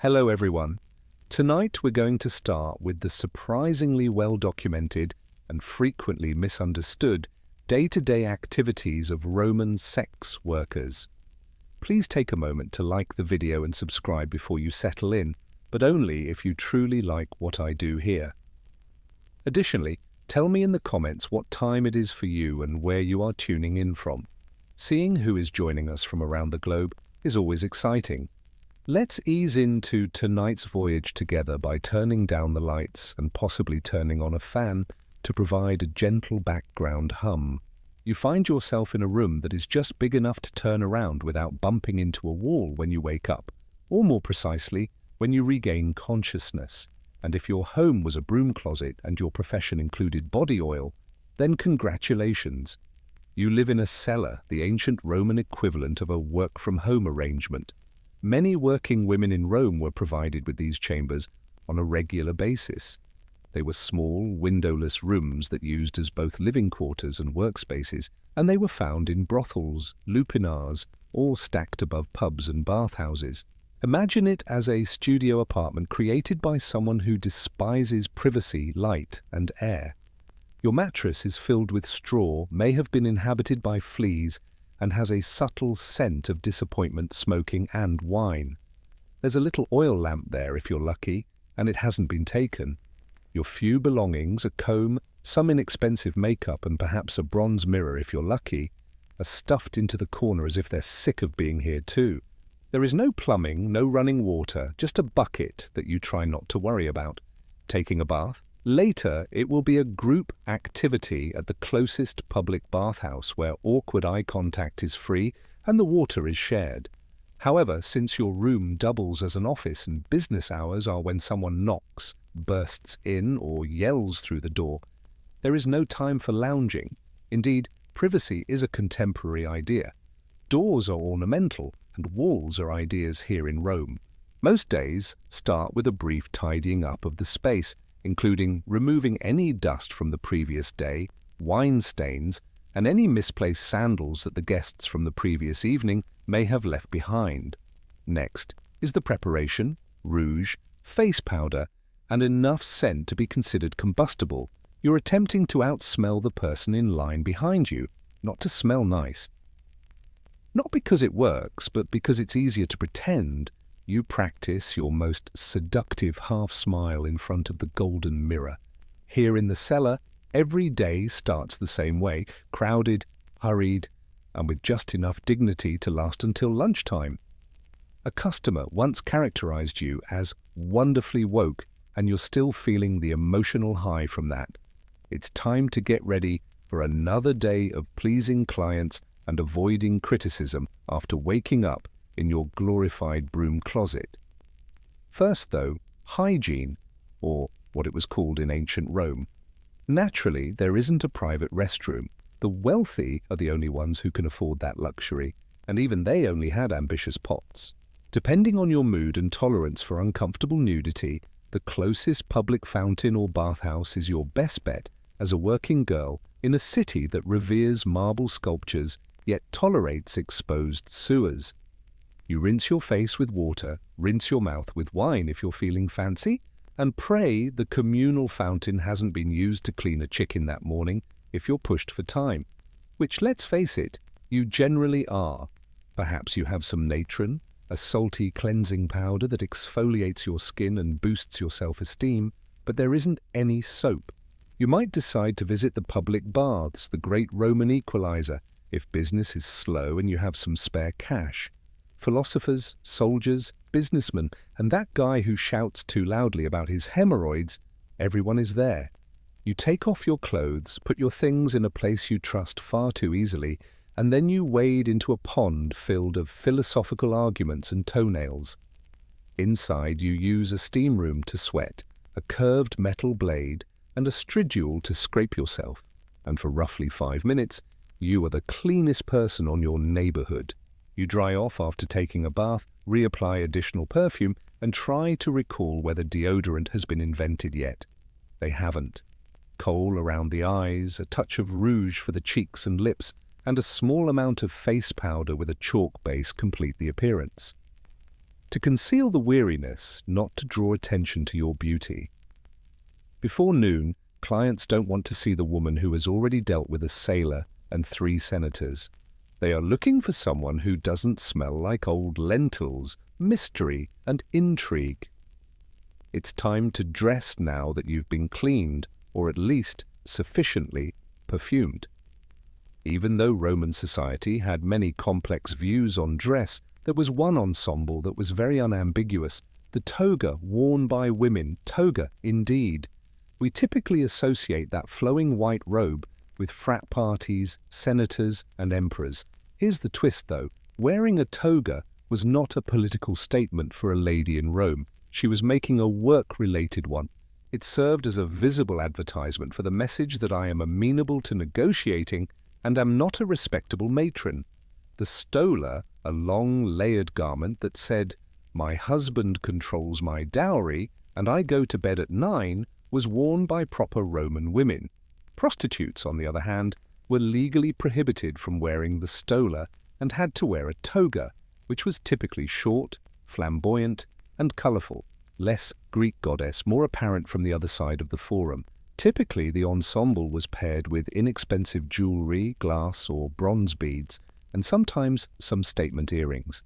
Hello everyone. Tonight we're going to start with the surprisingly well-documented and frequently misunderstood day-to-day activities of Roman sex workers. Please take a moment to like the video and subscribe before you settle in, but only if you truly like what I do here. Additionally, tell me in the comments what time it is for you and where you are tuning in from. Seeing who is joining us from around the globe is always exciting. Let's ease into tonight's voyage together by turning down the lights and possibly turning on a fan to provide a gentle background hum. You find yourself in a room that is just big enough to turn around without bumping into a wall when you wake up, or more precisely, when you regain consciousness. And if your home was a broom closet and your profession included body oil, then congratulations. You live in a cellar, the ancient Roman equivalent of a work-from-home arrangement. Many working women in Rome were provided with these chambers on a regular basis. They were small, windowless rooms that used as both living quarters and workspaces, and they were found in brothels, lupinars, or stacked above pubs and bathhouses. Imagine it as a studio apartment created by someone who despises privacy, light, and air. Your mattress is filled with straw, may have been inhabited by fleas, and has a subtle scent of disappointment, smoking, and wine. There's a little oil lamp there if you're lucky, and it hasn't been taken. Your few belongings, a comb, some inexpensive makeup, and perhaps a bronze mirror if you're lucky, are stuffed into the corner as if they're sick of being here too. There is no plumbing, no running water, just a bucket that you try not to worry about. Taking a bath? Later, it will be a group activity at the closest public bathhouse where awkward eye contact is free and the water is shared. However, since your room doubles as an office and business hours are when someone knocks, bursts in, or yells through the door, there is no time for lounging. Indeed, privacy is a contemporary idea. Doors are ornamental and walls are ideas here in Rome. Most days start with a brief tidying up of the space, including removing any dust from the previous day, wine stains, and any misplaced sandals that the guests from the previous evening may have left behind. Next is the preparation, rouge, face powder, and enough scent to be considered combustible. You're attempting to outsmell the person in line behind you, not to smell nice. Not because it works, but because it's easier to pretend. You practice your most seductive half-smile in front of the golden mirror. Here in the cellar, every day starts the same way, crowded, hurried, and with just enough dignity to last until lunchtime. A customer once characterized you as wonderfully woke, and you're still feeling the emotional high from that. It's time to get ready for another day of pleasing clients and avoiding criticism after waking up in your glorified broom closet. First, though, hygiene, or what it was called in ancient Rome. Naturally, there isn't a private restroom. The wealthy are the only ones who can afford that luxury, and even they only had ambitious pots. Depending on your mood and tolerance for uncomfortable nudity, the closest public fountain or bathhouse is your best bet as a working girl in a city that reveres marble sculptures yet tolerates exposed sewers. You rinse your face with water, rinse your mouth with wine if you're feeling fancy, and pray the communal fountain hasn't been used to clean a chicken that morning if you're pushed for time. Which, let's face it, you generally are. Perhaps you have some natron, a salty cleansing powder that exfoliates your skin and boosts your self-esteem, but there isn't any soap. You might decide to visit the public baths, the great Roman equalizer, if business is slow and you have some spare cash. Philosophers, soldiers, businessmen, and that guy who shouts too loudly about his hemorrhoids, everyone is there. You take off your clothes, put your things in a place you trust far too easily, and then you wade into a pond filled of philosophical arguments and toenails. Inside you use a steam room to sweat, a curved metal blade, and a stridule to scrape yourself, and for roughly 5 minutes, you are the cleanest person on your neighborhood. You dry off after taking a bath, reapply additional perfume, and try to recall whether deodorant has been invented yet. They haven't. Kohl around the eyes, a touch of rouge for the cheeks and lips, and a small amount of face powder with a chalk base complete the appearance. to conceal the weariness, not to draw attention to your beauty. Before noon, clients don't want to see the woman who has already dealt with a sailor and 3 senators. They are looking for someone who doesn't smell like old lentils, mystery and intrigue. It's time to dress now that you've been cleaned, or at least sufficiently perfumed. Even though Roman society had many complex views on dress, there was one ensemble that was very unambiguous: the toga worn by women. Toga, indeed. We typically associate that flowing white robe with frat parties, senators, and emperors. Here's the twist, though. Wearing a toga was not a political statement for a lady in Rome. She was making a work-related one. It served as a visible advertisement for the message that I am amenable to negotiating and am not a respectable matron. The stola, a long, layered garment that said, "My husband controls my dowry, and I go to bed at 9, was worn by proper Roman women. Prostitutes, on the other hand, were legally prohibited from wearing the stola and had to wear a toga, which was typically short, flamboyant, and colourful, less Greek goddess, more apparent from the other side of the forum. Typically, the ensemble was paired with inexpensive jewellery, glass or bronze beads, and sometimes some statement earrings.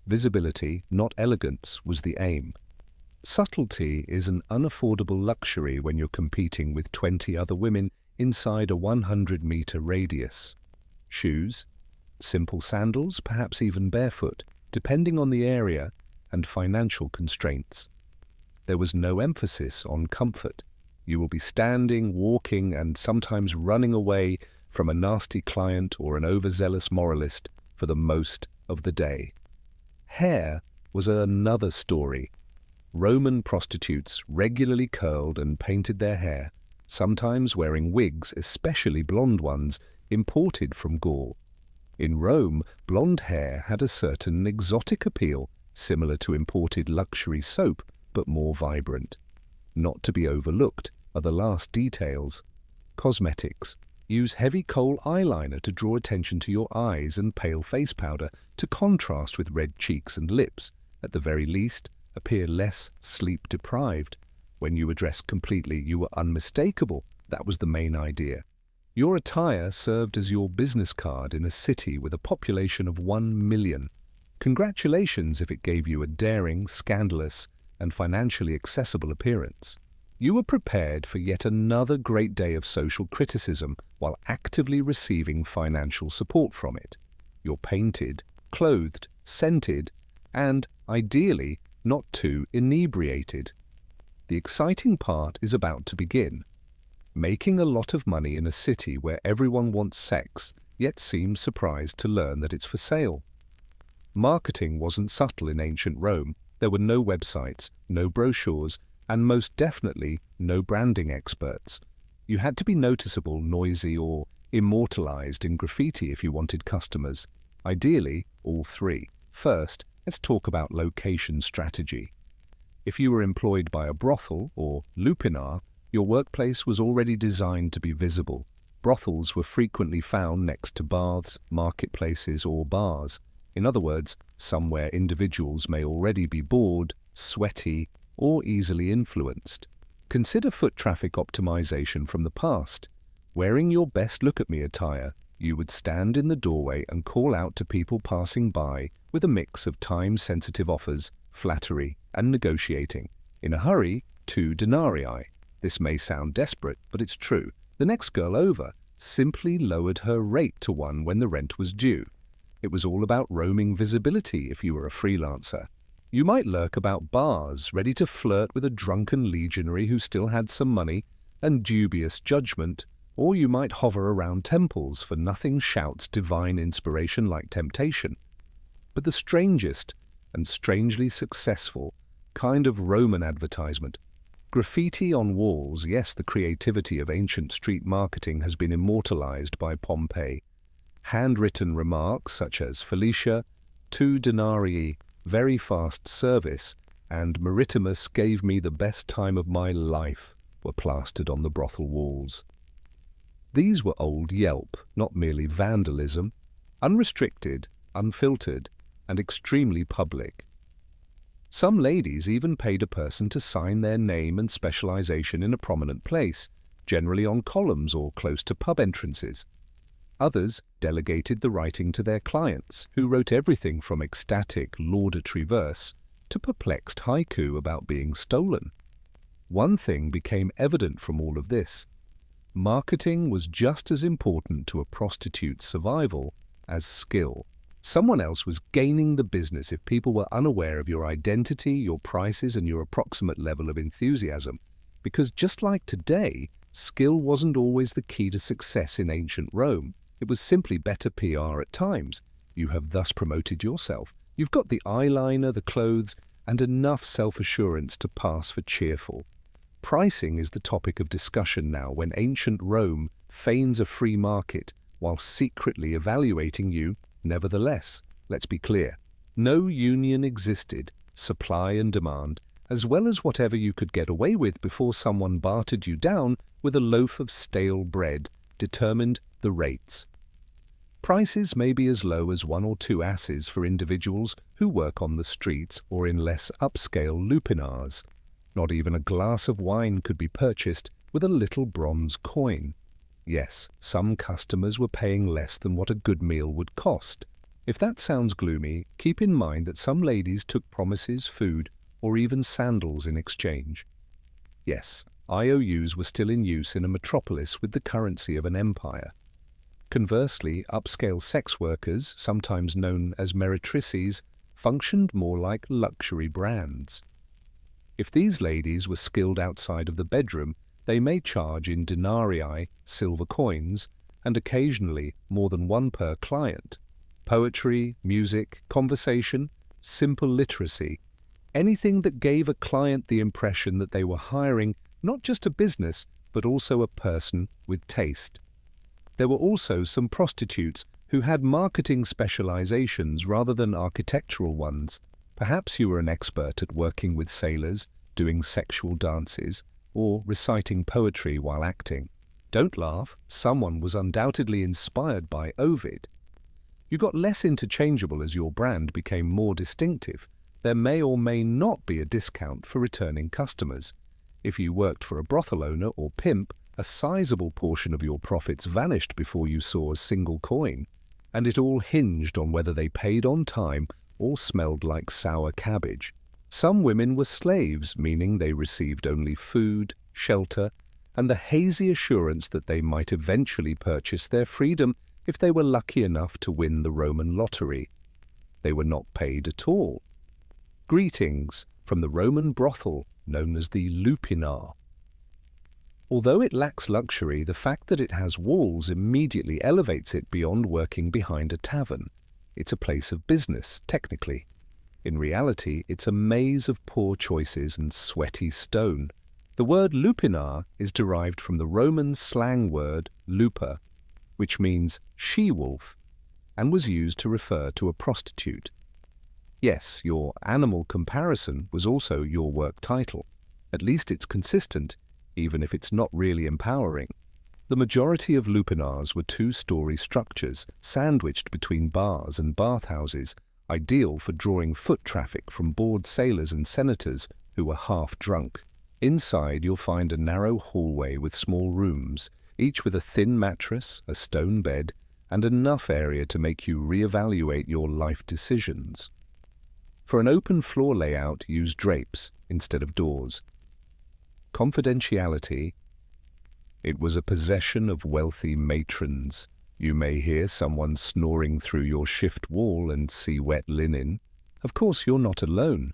Visibility, not elegance, was the aim. Subtlety is an unaffordable luxury when you're competing with 20 other women inside a 100-metre radius. Shoes, simple sandals, perhaps even barefoot, depending on the area and financial constraints. There was no emphasis on comfort. You will be standing, walking, and sometimes running away from a nasty client or an overzealous moralist for the most of the day. Hair was another story. Roman prostitutes regularly curled and painted their hair, sometimes wearing wigs, especially blonde ones, imported from Gaul. In Rome, blonde hair had a certain exotic appeal, similar to imported luxury soap, but more vibrant. Not to be overlooked are the last details. Cosmetics. Use heavy kohl eyeliner to draw attention to your eyes and pale face powder to contrast with red cheeks and lips. At the very least, appear less sleep-deprived. When you were dressed completely, you were unmistakable. That was the main idea. Your attire served as your business card in a city with a population of 1 million. Congratulations if it gave you a daring, scandalous, and financially accessible appearance. You were prepared for yet another great day of social criticism while actively receiving financial support from it. You're painted, clothed, scented, and, ideally, not too inebriated. The exciting part is about to begin. Making a lot of money in a city where everyone wants sex, yet seems surprised to learn that it's for sale. Marketing wasn't subtle in ancient Rome. There were no websites, no brochures, and most definitely no branding experts. You had to be noticeable, noisy, or immortalized in graffiti if you wanted customers. Ideally, all 3. First, let's talk about location strategy. If you were employed by a brothel or lupinar, your workplace was already designed to be visible. Brothels were frequently found next to baths, marketplaces, or bars. In other words, somewhere individuals may already be bored, sweaty, or easily influenced. Consider foot traffic optimization from the past. Wearing your best look-at-me attire, you would stand in the doorway and call out to people passing by with a mix of time-sensitive offers, flattery, and negotiating. In a hurry, 2 denarii. This may sound desperate, but it's true. The next girl over simply lowered her rate to 1 when the rent was due. It was all about roaming visibility if you were a freelancer. You might lurk about bars, ready to flirt with a drunken legionary who still had some money and dubious judgment, or you might hover around temples, for nothing shouts divine inspiration like temptation. But the strangest and strangely successful kind of Roman advertisement. Graffiti on walls. Yes, the creativity of ancient street marketing has been immortalized by Pompeii. Handwritten remarks such as Felicia, 2 denarii, very fast service, and Maritimus gave me the best time of my life were plastered on the brothel walls. These were old Yelp, not merely vandalism, unrestricted, unfiltered, and extremely public. Some ladies even paid a person to sign their name and specialization in a prominent place, generally on columns or close to pub entrances. Others delegated the writing to their clients, who wrote everything from ecstatic, laudatory verse to perplexed haiku about being stolen. One thing became evident from all of this. Marketing was just as important to a prostitute's survival as skill. Someone else was gaining the business if people were unaware of your identity, your prices, and your approximate level of enthusiasm. Because just like today, skill wasn't always the key to success in ancient Rome. It was simply better PR at times. You have thus promoted yourself. You've got the eyeliner, the clothes, and enough self-assurance to pass for cheerful. Pricing is the topic of discussion now when ancient Rome feigns a free market while secretly evaluating you. Nevertheless, let's be clear, no union existed, supply and demand, as well as whatever you could get away with before someone bartered you down with a loaf of stale bread, determined the rates. Prices may be as low as 1 or 2 asses for individuals who work on the streets or in less upscale lupanars. Not even a glass of wine could be purchased with a little bronze coin. Yes, some customers were paying less than what a good meal would cost. If that sounds gloomy, keep in mind that some ladies took promises, food, or even sandals in exchange. Yes, IOUs were still in use in a metropolis with the currency of an empire. Conversely, upscale sex workers, sometimes known as meretrices, functioned more like luxury brands. If these ladies were skilled outside of the bedroom, they may charge in denarii, silver coins, and occasionally more than one per client. Poetry, music, conversation, simple literacy, anything that gave a client the impression that they were hiring not just a business, but also a person with taste. There were also some prostitutes who had marketing specializations rather than architectural ones. Perhaps you were an expert at working with sailors, doing sexual dances, or reciting poetry while acting. Don't laugh, someone was undoubtedly inspired by Ovid. You got less interchangeable as your brand became more distinctive. There may or may not be a discount for returning customers. If you worked for a brothel owner or pimp, a sizable portion of your profits vanished before you saw a single coin, and it all hinged on whether they paid on time or smelled like sour cabbage. Some women were slaves, meaning they received only food, shelter, and the hazy assurance that they might eventually purchase their freedom if they were lucky enough to win the Roman lottery. They were not paid at all. Greetings from the Roman brothel known as the lupinar. Although it lacks luxury, the fact that it has walls immediately elevates it beyond working behind a tavern. It's a place of business, technically. In reality, it's a maze of poor choices and sweaty stone. The word lupinar is derived from the Roman slang word lupa, which means she-wolf, and was used to refer to a prostitute. Yes, your animal comparison was also your work title. At least it's consistent, even if it's not really empowering. The majority of lupinars were 2-story structures, sandwiched between bars and bathhouses, ideal for drawing foot traffic from bored sailors and senators who were half drunk. Inside you'll find a narrow hallway with small rooms, each with a thin mattress, a stone bed, and enough area to make you reevaluate your life decisions. For an open floor layout, use drapes instead of doors. Confidentiality. It was a possession of wealthy matrons. You may hear someone snoring through your shift wall and see wet linen. Of course, you're not alone.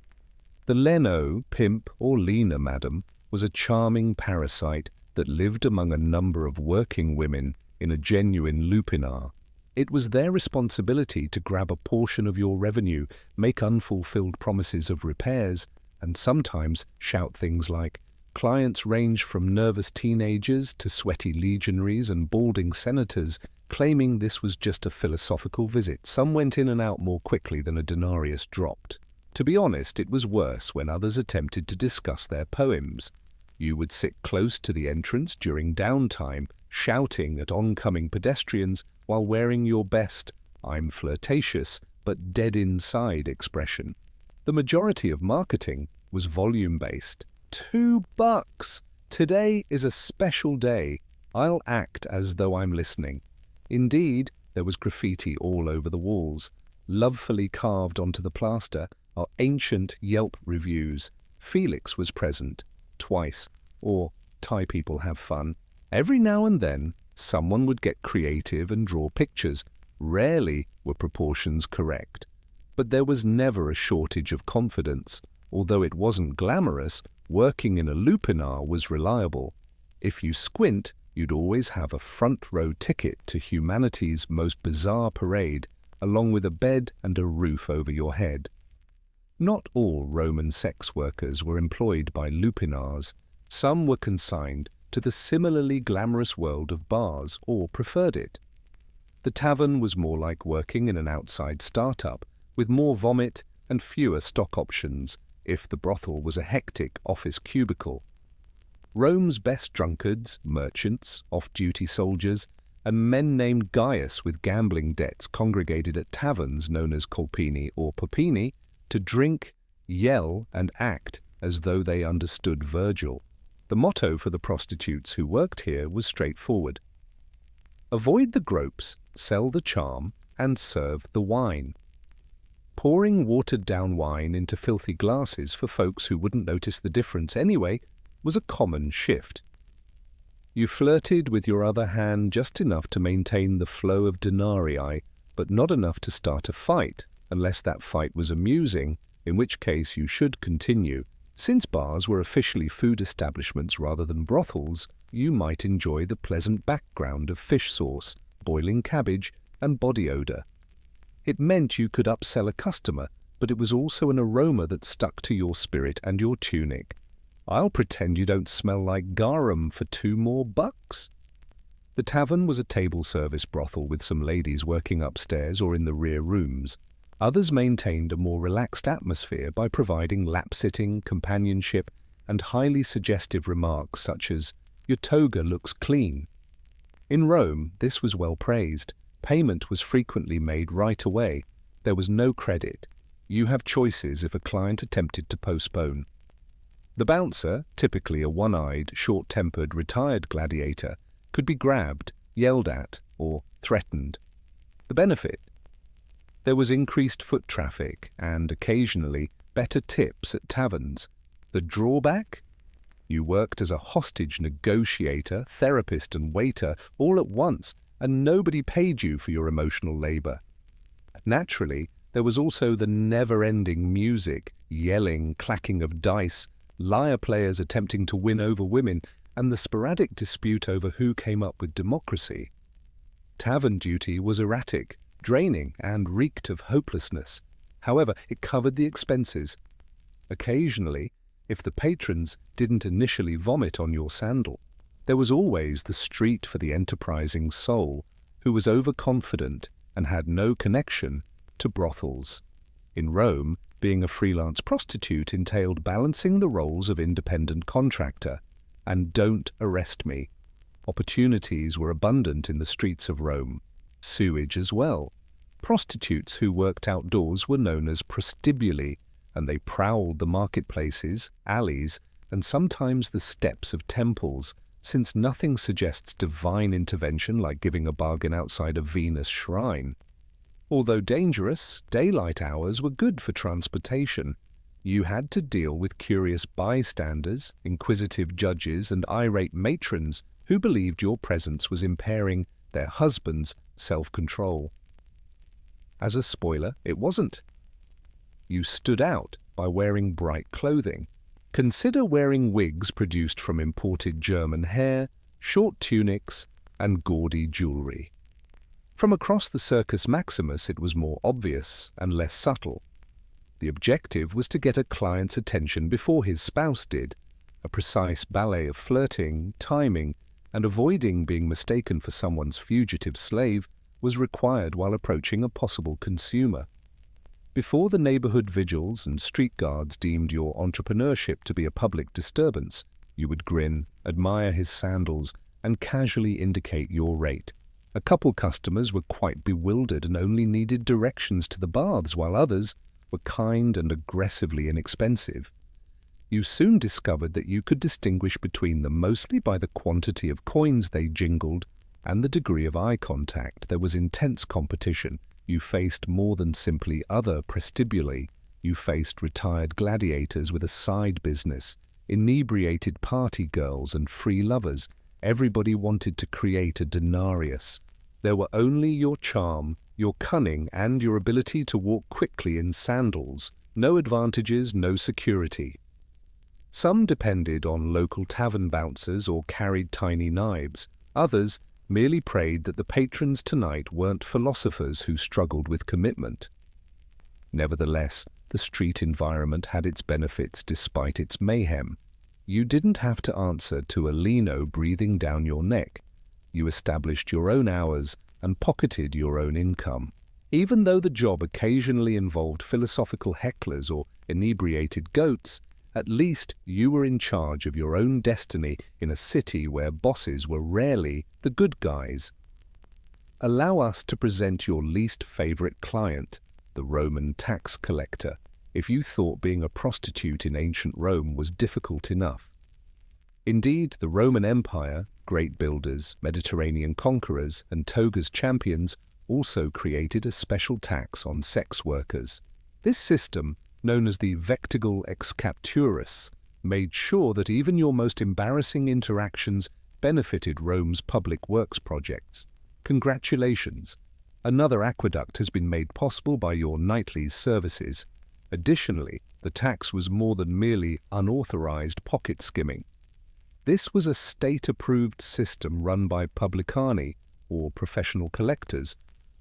The Leno, pimp, or Lena madam, was a charming parasite that lived among a number of working women in a genuine lupinar. It was their responsibility to grab a portion of your revenue, make unfulfilled promises of repairs, and sometimes shout things like, clients range from nervous teenagers to sweaty legionaries and balding senators, claiming this was just a philosophical visit. Some went in and out more quickly than a denarius dropped. To be honest, it was worse when others attempted to discuss their poems. You would sit close to the entrance during downtime, shouting at oncoming pedestrians while wearing your best, I'm flirtatious, but dead inside expression. The majority of marketing was volume-based. $2! Today is a special day. I'll act as though I'm listening. Indeed, there was graffiti all over the walls. Lovefully carved onto the plaster are ancient Yelp reviews. Felix was present, twice, or Thai people have fun. Every now and then, someone would get creative and draw pictures. Rarely were proportions correct. But there was never a shortage of confidence. Although it wasn't glamorous, working in a lupinar was reliable. If you squint, you'd always have a front-row ticket to humanity's most bizarre parade, along with a bed and a roof over your head. Not all Roman sex workers were employed by lupinars. Some were consigned to the similarly glamorous world of bars or preferred it. The tavern was more like working in an outside startup, with more vomit and fewer stock options, if the brothel was a hectic office cubicle. Rome's best drunkards, merchants, off-duty soldiers, and men named Gaius with gambling debts congregated at taverns known as colpini or popini to drink, yell, and act as though they understood Virgil. The motto for the prostitutes who worked here was straightforward. Avoid the gropes, sell the charm, and serve the wine. Pouring watered-down wine into filthy glasses for folks who wouldn't notice the difference anyway was a common shift. You flirted with your other hand just enough to maintain the flow of denarii, but not enough to start a fight, unless that fight was amusing, in which case you should continue. Since bars were officially food establishments rather than brothels, you might enjoy the pleasant background of fish sauce, boiling cabbage, and body odor. It meant you could upsell a customer, but it was also an aroma that stuck to your spirit and your tunic. I'll pretend you don't smell like garum for $2 more. The tavern was a table service brothel with some ladies working upstairs or in the rear rooms. Others maintained a more relaxed atmosphere by providing lap-sitting, companionship, and highly suggestive remarks such as, "Your toga looks clean." In Rome, this was well praised. Payment was frequently made right away. There was no credit. You have choices if a client attempted to postpone. The bouncer, typically a one-eyed, short-tempered, retired gladiator, could be grabbed, yelled at, or threatened. The benefit? There was increased foot traffic and, occasionally, better tips at taverns. The drawback? You worked as a hostage negotiator, therapist, and waiter all at once, and nobody paid you for your emotional labor. Naturally, there was also the never-ending music, yelling, clacking of dice, liar players attempting to win over women, and the sporadic dispute over who came up with democracy. Tavern duty was erratic, draining, and reeked of hopelessness. However, it covered the expenses. Occasionally, if the patrons didn't initially vomit on your sandal, there was always the street for the enterprising soul who was overconfident and had no connection to brothels. In Rome, being a freelance prostitute entailed balancing the roles of independent contractor and don't arrest me. Opportunities were abundant in the streets of Rome. Sewage as well. Prostitutes who worked outdoors were known as prostibuli, and they prowled the marketplaces, alleys, and sometimes the steps of temples, since nothing suggests divine intervention like giving a bargain outside a Venus shrine. Although dangerous, daylight hours were good for transportation. You had to deal with curious bystanders, inquisitive judges, and irate matrons who believed your presence was impairing their husbands' self-control. As a spoiler, it wasn't. You stood out by wearing bright clothing. Consider wearing wigs produced from imported German hair, short tunics, and gaudy jewelry. From across the Circus Maximus it was more obvious and less subtle. The objective was to get a client's attention before his spouse did. A precise ballet of flirting, timing, and avoiding being mistaken for someone's fugitive slave was required while approaching a possible consumer. Before the neighborhood vigils and street guards deemed your entrepreneurship to be a public disturbance, you would grin, admire his sandals, and casually indicate your rate. A couple customers were quite bewildered and only needed directions to the baths, while others, were kind and aggressively inexpensive. You soon discovered that you could distinguish between them mostly by the quantity of coins they jingled and the degree of eye contact. There was intense competition. You faced more than simply other prostibuli. You faced retired gladiators with a side business, inebriated party girls and free lovers. Everybody wanted to create a denarius. There were only your charm, your cunning, and your ability to walk quickly in sandals. No advantages, no security. Some depended on local tavern bouncers or carried tiny knives. Others merely prayed that the patrons tonight weren't philosophers who struggled with commitment. Nevertheless, the street environment had its benefits despite its mayhem. You didn't have to answer to a lino breathing down your neck. You established your own hours and pocketed your own income. Even though the job occasionally involved philosophical hecklers or inebriated goats, at least you were in charge of your own destiny in a city where bosses were rarely the good guys. Allow us to present your least favorite client, the Roman tax collector, if you thought being a prostitute in ancient Rome was difficult enough. Indeed, the Roman Empire, great builders, Mediterranean conquerors, and toga's champions also created a special tax on sex workers. This system, known as the vectigal ex capturus, made sure that even your most embarrassing interactions benefited Rome's public works projects. Congratulations! Another aqueduct has been made possible by your nightly services. Additionally, the tax was more than merely unauthorized pocket skimming. This was a state-approved system run by publicani, or professional collectors,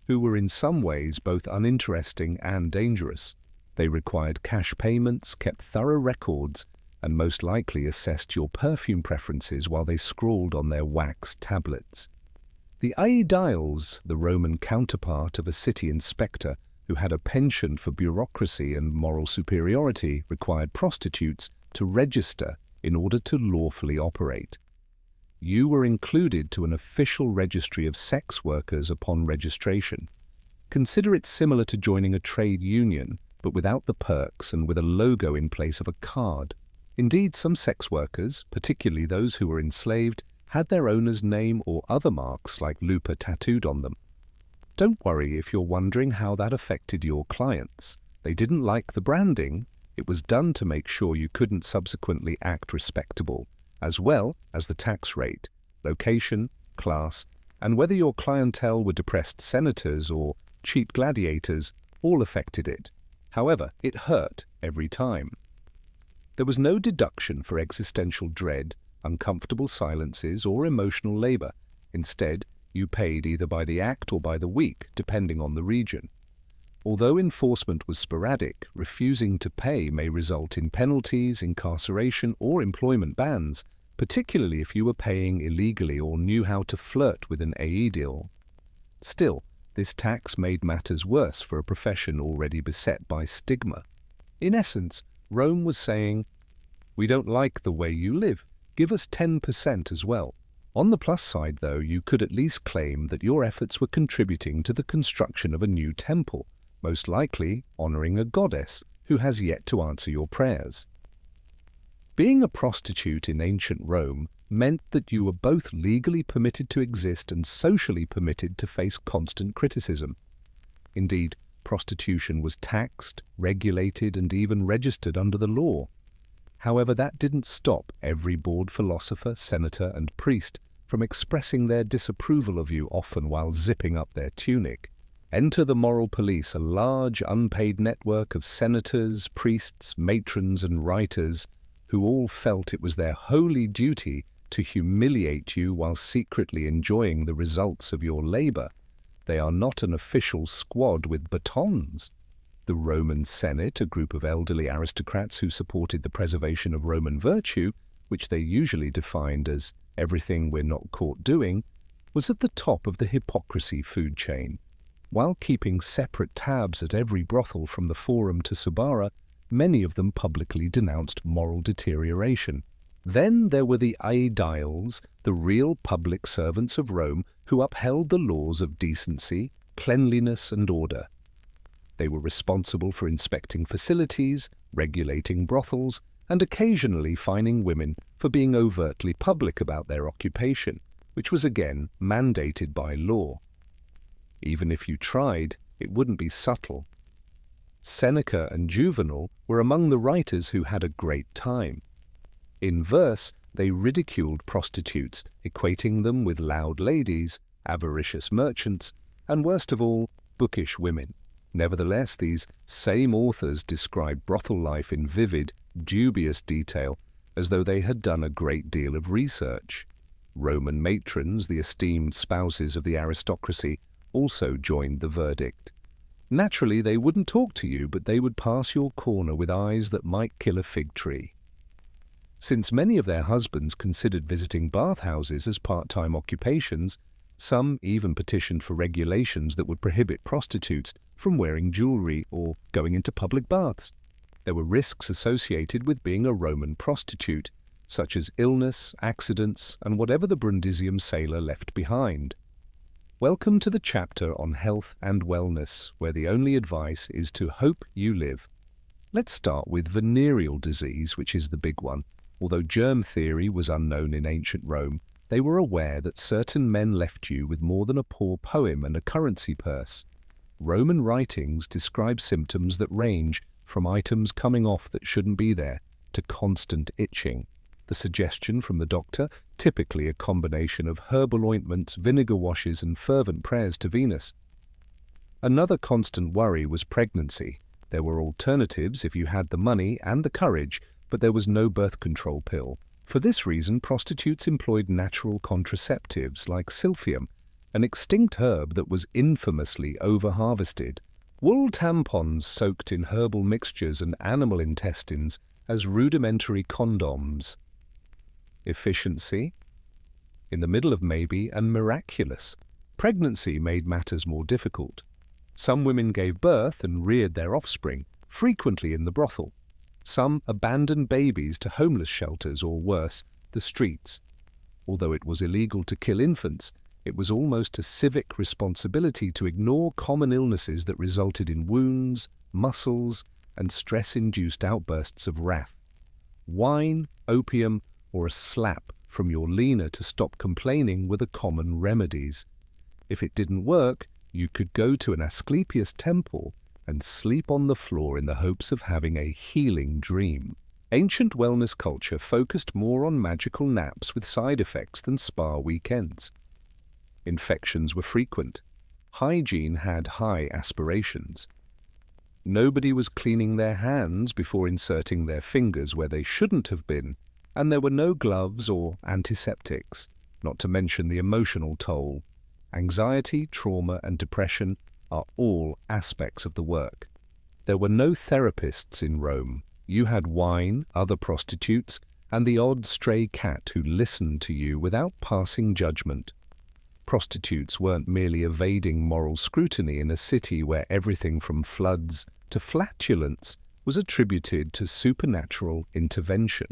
who were in some ways both uninteresting and dangerous. They required cash payments, kept thorough records, and most likely assessed your perfume preferences while they scrawled on their wax tablets. The aediles, the Roman counterpart of a city inspector who had a penchant for bureaucracy and moral superiority, required prostitutes to register in order to lawfully operate. You were included to an official registry of sex workers upon registration. Consider it similar to joining a trade union, but without the perks and with a logo in place of a card. Indeed, some sex workers, particularly those who were enslaved, had their owner's name or other marks like lupa tattooed on them. Don't worry if you're wondering how that affected your clients. They didn't like the branding. It was done to make sure you couldn't subsequently act respectable, as well as the tax rate, location, class, and whether your clientele were depressed senators or cheap gladiators all affected it. However, it hurt every time. There was no deduction for existential dread, uncomfortable silences, or emotional labor. Instead, you paid either by the act or by the week, depending on the region. Although enforcement was sporadic, refusing to pay may result in penalties, incarceration, or employment bans, particularly if you were paying illegally or knew how to flirt with an aedile. Still, this tax made matters worse for a profession already beset by stigma. In essence, Rome was saying, "We don't like the way you live. Give us 10% as well." On the plus side, though, you could at least claim that your efforts were contributing to the construction of a new temple, most likely honoring a goddess who has yet to answer your prayers. Being a prostitute in ancient Rome meant that you were both legally permitted to exist and socially permitted to face constant criticism. Indeed, prostitution was taxed, regulated, and even registered under the law. However, that didn't stop every bored philosopher, senator, and priest from expressing their disapproval of you, often while zipping up their tunic. Enter the moral police, a large, unpaid network of senators, priests, matrons, and writers who all felt it was their holy duty to humiliate you while secretly enjoying the results of your labor. They are not an official squad with batons. The Roman Senate, a group of elderly aristocrats who supported the preservation of Roman virtue, which they usually defined as everything we're not caught doing, was at the top of the hypocrisy food chain. While keeping separate tabs at every brothel from the Forum to Subara, many of them publicly denounced moral deterioration. Then there were the aediles, the real public servants of Rome who upheld the laws of decency, cleanliness, and order. They were responsible for inspecting facilities, regulating brothels, and occasionally fining women for being overtly public about their occupation, which was again mandated by law. Even if you tried, it wouldn't be subtle. Seneca and Juvenal were among the writers who had a great time. In verse, they ridiculed prostitutes, equating them with loud ladies, avaricious merchants, and worst of all, bookish women. Nevertheless, these same authors described brothel life in vivid, dubious detail, as though they had done a great deal of research. Roman matrons, the esteemed spouses of the aristocracy, also joined the verdict. Naturally, they wouldn't talk to you, but they would pass your corner with eyes that might kill a fig tree. Since many of their husbands considered visiting bathhouses as part-time occupations, some even petitioned for regulations that would prohibit prostitutes from wearing jewelry or going into public baths. There were risks associated with being a Roman prostitute, such as illness, accidents, and whatever the Brundisium sailor left behind. Welcome to the chapter on health and wellness, where the only advice is to hope you live. Let's start with venereal disease, which is the big one. Although germ theory was unknown in ancient Rome, they were aware that certain men left you with more than a poor poem and a currency purse. Roman writings describe symptoms that range from items coming off that shouldn't be there to constant itching. The suggestion from the doctor, typically a combination of herbal ointments, vinegar washes, and fervent prayers to Venus. Another constant worry was pregnancy. There were alternatives if you had the money and the courage, but there was no birth control pill. For this reason, prostitutes employed natural contraceptives like silphium, an extinct herb that was infamously over-harvested. Wool tampons soaked in herbal mixtures and animal intestines as rudimentary condoms. Efficiency? In the middle of maybe, and miraculous. Pregnancy made matters more difficult. Some women gave birth and reared their offspring, frequently in the brothel. Some abandoned babies to homeless shelters or worse, the streets. Although it was illegal to kill infants, it was almost a civic responsibility to ignore common illnesses that resulted in wounds, muscles, and stress-induced outbursts of wrath. Wine, opium, or a slap from your leaner to stop complaining were the common remedies. If it didn't work, you could go to an Asclepius temple and sleep on the floor in the hopes of having a healing dream. Ancient wellness culture focused more on magical naps with side effects than spa weekends. Infections were frequent. Hygiene had high aspirations. Nobody was cleaning their hands before inserting their fingers where they shouldn't have been, and there were no gloves or antiseptics, not to mention the emotional toll. Anxiety, trauma, and depression are all aspects of the work. There were no therapists in Rome. You had wine, other prostitutes, and the odd stray cat who listened to you without passing judgment. Prostitutes weren't merely evading moral scrutiny in a city where everything from floods to flatulence was attributed to supernatural intervention.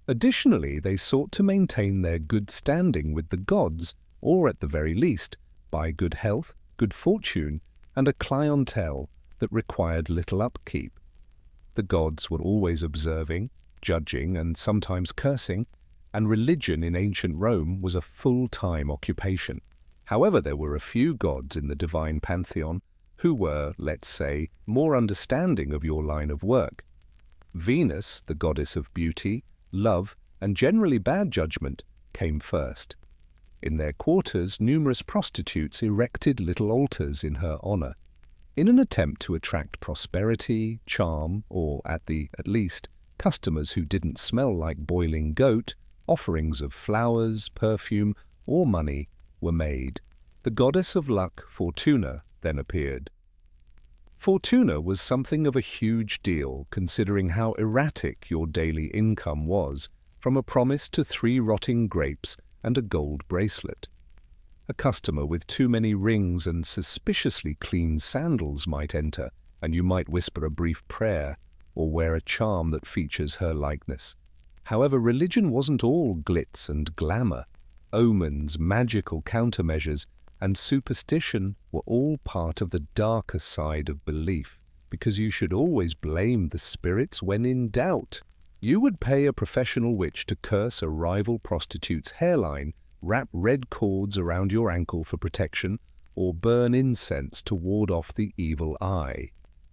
Additionally, they sought to maintain their good standing with the gods, or at the very least, buy good health, good fortune, and a clientele that required little upkeep. The gods were always observing, judging, and sometimes cursing, and religion in ancient Rome was a full-time occupation. However, there were a few gods in the divine pantheon who were, let's say, more understanding of your line of work. Venus, the goddess of beauty, love, and generally bad judgment, came first. In their quarters, numerous prostitutes erected little altars in her honor, in an attempt to attract prosperity, charm, or, at least, customers who didn't smell like boiling goat. Offerings of flowers, perfume, or money were made. The goddess of luck, Fortuna, then appeared. Fortuna was something of a huge deal, considering how erratic your daily income was, from a promise to 3 rotting grapes and a gold bracelet. A customer with too many rings and suspiciously clean sandals might enter, and you might whisper a brief prayer or wear a charm that features her likeness. However, religion wasn't all glitz and glamour. Omens, magical countermeasures, and superstition were all part of the darker side of belief, because you should always blame the spirits when in doubt. You would pay a professional witch to curse a rival prostitute's hairline, wrap red cords around your ankle for protection, or burn incense to ward off the evil eye.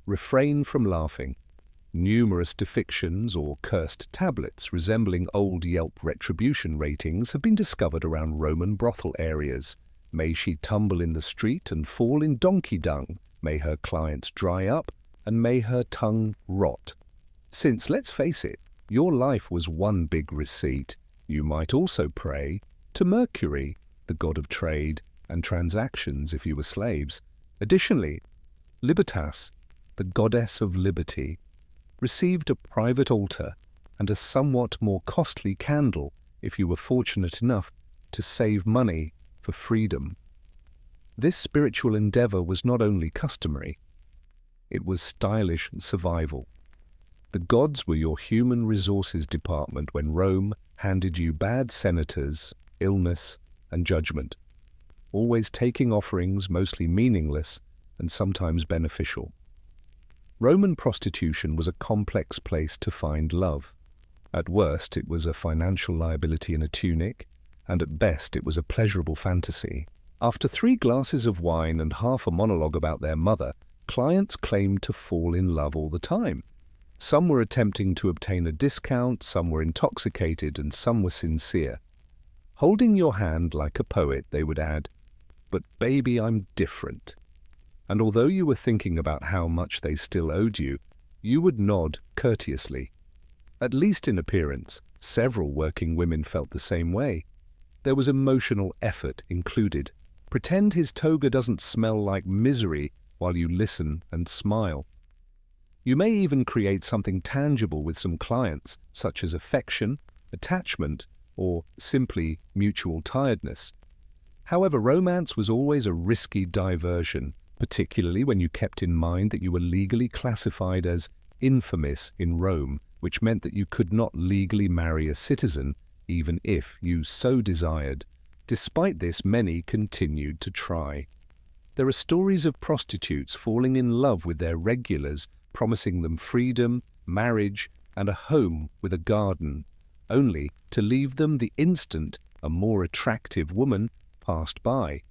Refrain from laughing. Numerous depictions or cursed tablets resembling old Yelp retribution ratings have been discovered around Roman brothel areas. May she tumble in the street and fall in donkey dung. May her clients dry up, and may her tongue rot. Since, let's face it, your life was one big receipt, you might also pray to Mercury, the god of trade and transactions if you were slaves. Additionally, Libertas, the goddess of liberty, received a private altar and a somewhat more costly candle if you were fortunate enough to save money for freedom. This spiritual endeavor was not only customary, it was stylish survival. The gods were your human resources department when Rome handed you bad senators, illness, and judgment, always taking offerings mostly meaningless and sometimes beneficial. Roman prostitution was a complex place to find love. At worst, it was a financial liability in a tunic, and at best it was a pleasurable fantasy. After 3 glasses of wine and half a monologue about their mother, clients claimed to fall in love all the time. Some were attempting to obtain a discount, some were intoxicated, and some were sincere. Holding your hand like a poet, they would add, "But baby, I'm different." And although you were thinking about how much they still owed you, you would nod courteously. At least in appearance, several working women felt the same way. There was emotional effort included. Pretend his toga doesn't smell like misery while you listen and smile. You may even create something tangible with some clients, such as affection, attachment, or simply mutual tiredness. However, romance was always a risky diversion, particularly when you kept in mind that you were legally classified as infamous in Rome, which meant that you could not legally marry a citizen, even if you so desired. Despite this, many continued to try. There are stories of prostitutes falling in love with their regulars, promising them freedom, marriage, and a home with a garden, only to leave them the instant a more attractive woman passed by.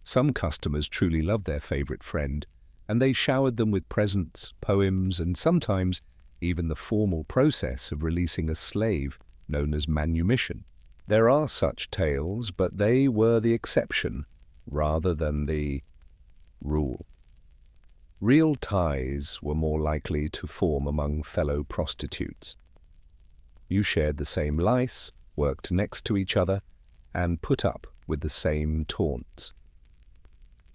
Some customers truly loved their favorite friend, and they showered them with presents, poems, and sometimes even the formal process of releasing a slave known as manumission. There are such tales, but they were the exception rather than the rule. Real ties were more likely to form among fellow prostitutes. You shared the same lice, worked next to each other, and put up with the same taunts.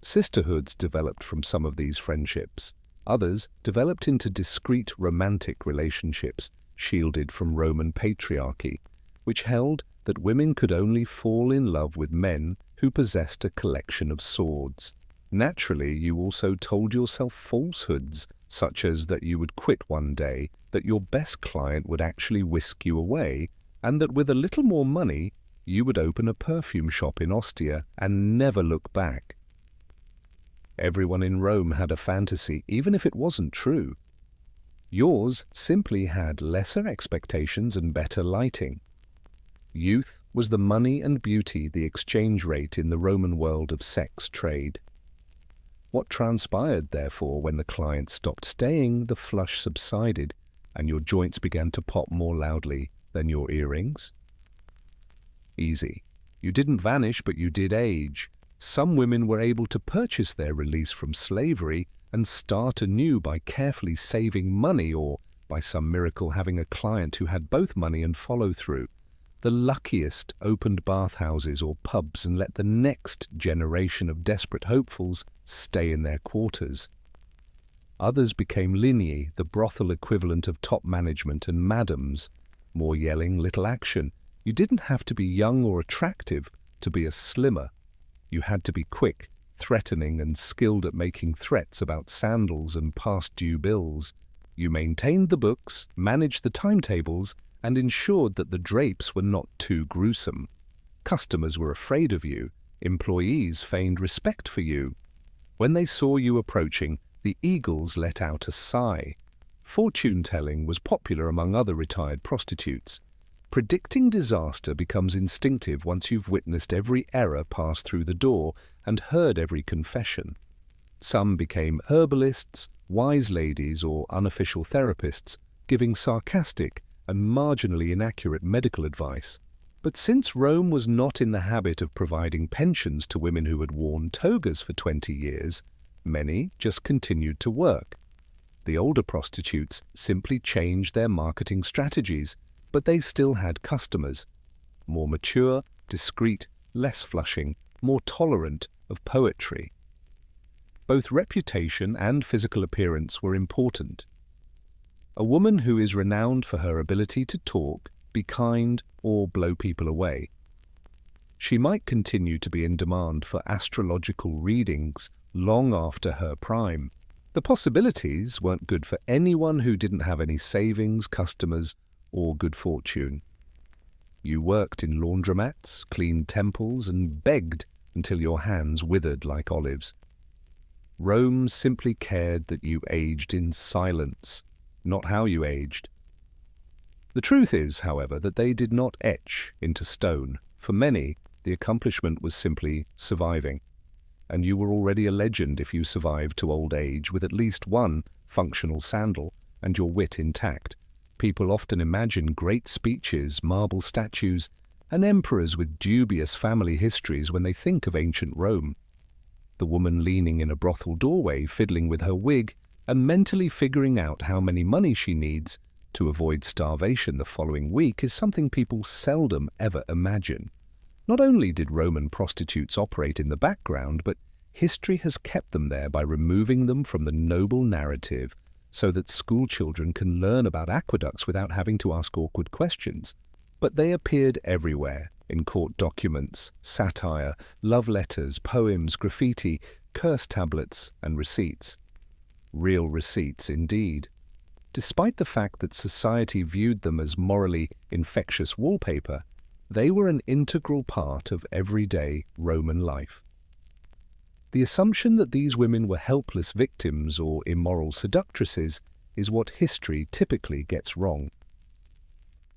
Sisterhoods developed from some of these friendships. Others developed into discreet romantic relationships shielded from Roman patriarchy, which held that women could only fall in love with men who possessed a collection of swords. Naturally, you also told yourself falsehoods, such as that you would quit one day, that your best client would actually whisk you away, and that with a little more money, you would open a perfume shop in Ostia and never look back. Everyone in Rome had a fantasy, even if it wasn't true. Yours simply had lesser expectations and better lighting. Youth was the money and beauty, the exchange rate in the Roman world of sex trade. What transpired, therefore, when the client stopped staying, the flush subsided, and your joints began to pop more loudly than your earrings? Easy. You didn't vanish, but you did age. Some women were able to purchase their release from slavery and start anew by carefully saving money, or by some miracle having a client who had both money and follow-through. The luckiest opened bathhouses or pubs and let the next generation of desperate hopefuls stay in their quarters. Others became linii, the brothel equivalent of top management and madams. More yelling, little action. You didn't have to be young or attractive to be a slimmer. You had to be quick, threatening, and skilled at making threats about sandals and past due bills. You maintained the books, managed the timetables, and ensured that the drapes were not too gruesome. Customers were afraid of you, Employees feigned respect for you. When they saw you approaching, the eagles let out a sigh. Fortune-telling was popular among other retired prostitutes. Predicting disaster becomes instinctive once you've witnessed every error pass through the door and heard every confession. Some became herbalists, wise ladies, or unofficial therapists, giving sarcastic and marginally inaccurate medical advice. But since Rome was not in the habit of providing pensions to women who had worn togas for 20 years, many just continued to work. The older prostitutes simply changed their marketing strategies, but they still had customers. More mature, discreet, less flushing, more tolerant of poetry. Both reputation and physical appearance were important. A woman who is renowned for her ability to talk, be kind, or blow people away. She might continue to be in demand for astrological readings long after her prime. The possibilities weren't good for anyone who didn't have any savings, customers, or good fortune. You worked in laundromats, cleaned temples, and begged until your hands withered like olives. Rome simply cared that you aged in silence, not how you aged. The truth is, however, that they did not etch into stone. For many, the accomplishment was simply surviving, and you were already a legend if you survived to old age with at least one functional sandal and your wit intact. People often imagine great speeches, marble statues, and emperors with dubious family histories when they think of ancient Rome. The woman leaning in a brothel doorway, fiddling with her wig, and mentally figuring out how many money she needs to avoid starvation the following week is something people seldom ever imagine. Not only did Roman prostitutes operate in the background, but history has kept them there by removing them from the noble narrative so that school children can learn about aqueducts without having to ask awkward questions. But they appeared everywhere, in court documents, satire, love letters, poems, graffiti, curse tablets, and receipts. Real receipts indeed. Despite the fact that society viewed them as morally infectious wallpaper, they were an integral part of everyday Roman life. The assumption that these women were helpless victims or immoral seductresses is what history typically gets wrong.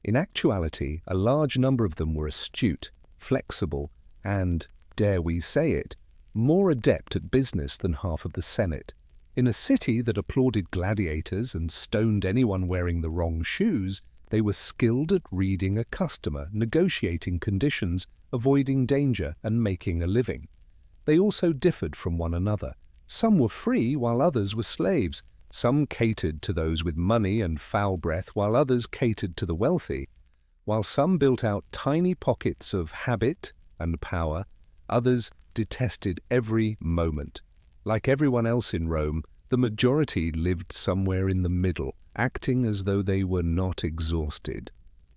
In actuality, a large number of them were astute, flexible, and, dare we say it, more adept at business than half of the Senate. In a city that applauded gladiators and stoned anyone wearing the wrong shoes, they were skilled at reading a customer, negotiating conditions, avoiding danger, and making a living. They also differed from one another. Some were free while others were slaves. Some catered to those with money and foul breath while others catered to the wealthy. While some built out tiny pockets of habit and power, others detested every moment. Like everyone else in Rome, the majority lived somewhere in the middle, acting as though they were not exhausted.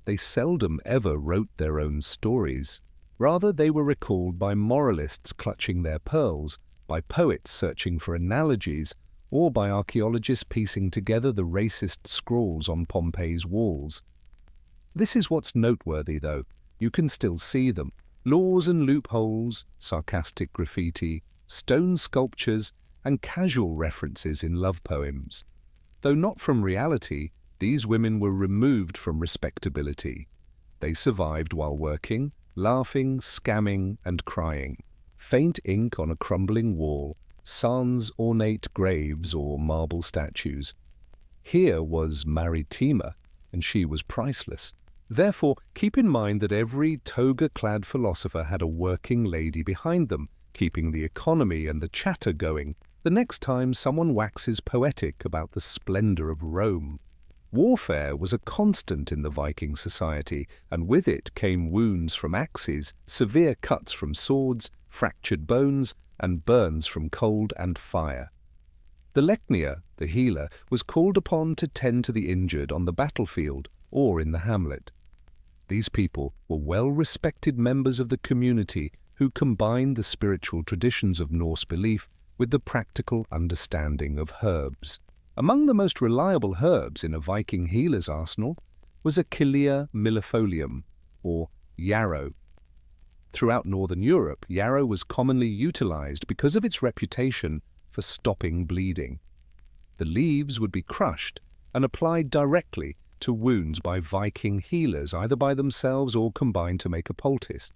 They seldom ever wrote their own stories. Rather, they were recalled by moralists clutching their pearls, by poets searching for analogies, or by archaeologists piecing together the racist scrawls on Pompeii's walls. This is what's noteworthy, though. You can still see them. Laws and loopholes, sarcastic graffiti, stone sculptures, and casual references in love poems. Though not from reality, these women were removed from respectability. They survived while working, laughing, scamming, and crying. Faint ink on a crumbling wall, sans ornate graves or marble statues. Here was Maritima, and she was priceless. Therefore, keep in mind that every toga-clad philosopher had a working lady behind them, keeping the economy and the chatter going the next time someone waxes poetic about the splendor of Rome. Warfare was a constant in the Viking society, and with it came wounds from axes, severe cuts from swords, fractured bones, and burns from cold and fire. The Lecnia, the healer, was called upon to tend to the injured on the battlefield or in the hamlet. These people were well-respected members of the community who combined the spiritual traditions of Norse belief with the practical understanding of herbs. Among the most reliable herbs in a Viking healer's arsenal was Achillea millefolium, or yarrow. Throughout northern Europe, yarrow was commonly utilized because of its reputation for stopping bleeding. The leaves would be crushed and applied directly to wounds by Viking healers, either by themselves or combined to make a poultice.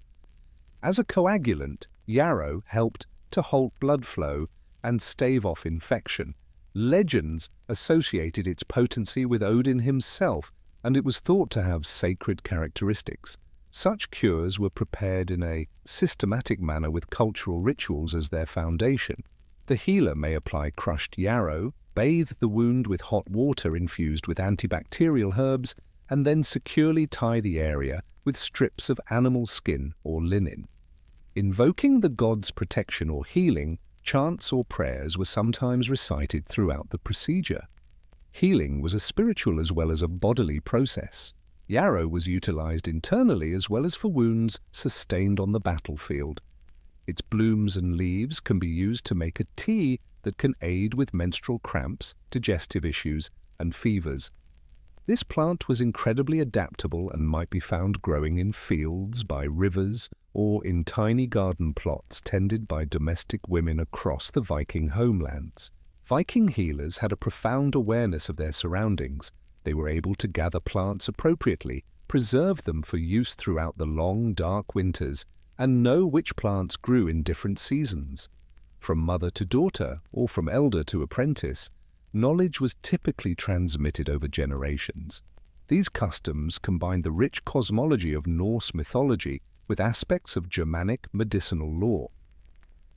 As a coagulant, yarrow helped to halt blood flow and stave off infection. Legends associated its potency with Odin himself, and it was thought to have sacred characteristics. Such cures were prepared in a systematic manner with cultural rituals as their foundation. The healer may apply crushed yarrow, bathe the wound with hot water infused with antibacterial herbs, and then securely tie the area with strips of animal skin or linen. Invoking the god's protection or healing, chants or prayers were sometimes recited throughout the procedure. Healing was a spiritual as well as a bodily process. Yarrow was utilized internally as well as for wounds sustained on the battlefield. Its blooms and leaves can be used to make a tea that can aid with menstrual cramps, digestive issues, and fevers. This plant was incredibly adaptable and might be found growing in fields, by rivers, or in tiny garden plots tended by domestic women across the Viking homelands. Viking healers had a profound awareness of their surroundings. They were able to gather plants appropriately, preserve them for use throughout the long, dark winters, and know which plants grew in different seasons. From mother to daughter, or from elder to apprentice, knowledge was typically transmitted over generations. These customs combined the rich cosmology of Norse mythology with aspects of Germanic medicinal lore.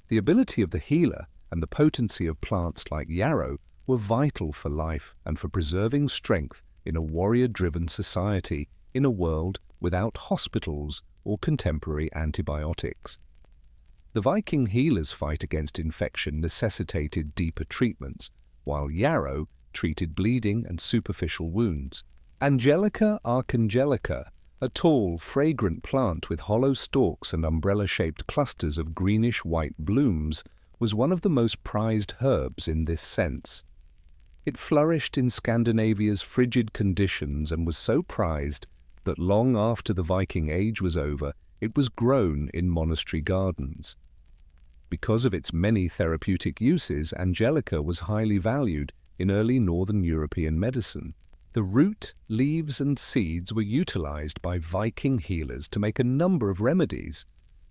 The ability of the healer and the potency of plants like yarrow were vital for life and for preserving strength in a warrior-driven society in a world without hospitals or contemporary antibiotics. The Viking healers' fight against infection necessitated deeper treatments, while yarrow treated bleeding and superficial wounds. Angelica archangelica, a tall, fragrant plant with hollow stalks and umbrella-shaped clusters of greenish-white blooms, was one of the most prized herbs in this sense. It flourished in Scandinavia's frigid conditions and was so prized that long after the Viking Age was over, it was grown in monastery gardens. Because of its many therapeutic uses, Angelica was highly valued in early northern European medicine. The root, leaves, and seeds were utilized by Viking healers to make a number of remedies.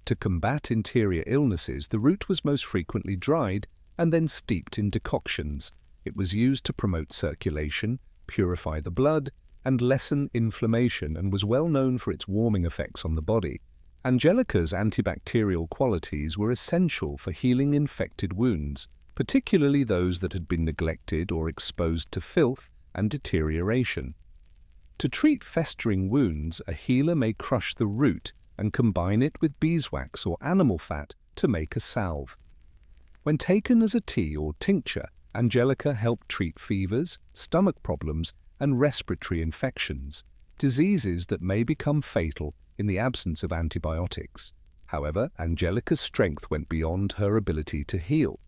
To combat interior illnesses, the root was most frequently dried and then steeped in decoctions. It was used to promote circulation, purify the blood, and lessen inflammation, and was well known for its warming effects on the body. Angelica's antibacterial qualities were essential for healing infected wounds, particularly those that had been neglected or exposed to filth and deterioration. To treat festering wounds, a healer may crush the root and combine it with beeswax or animal fat to make a salve. When taken as a tea or tincture, Angelica helped treat fevers, stomach problems, and respiratory infections, diseases that may become fatal in the absence of antibiotics. However, Angelica's strength went beyond her ability to heal.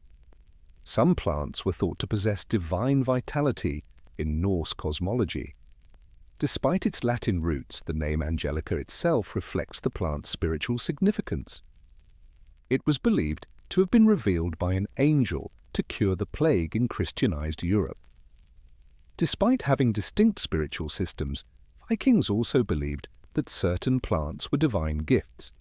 Some plants were thought to possess divine vitality in Norse cosmology. Despite its Latin roots, the name Angelica itself reflects the plant's spiritual significance. It was believed to have been revealed by an angel to cure the plague in Christianized Europe. Despite having distinct spiritual systems, Vikings also believed that certain plants were divine gifts.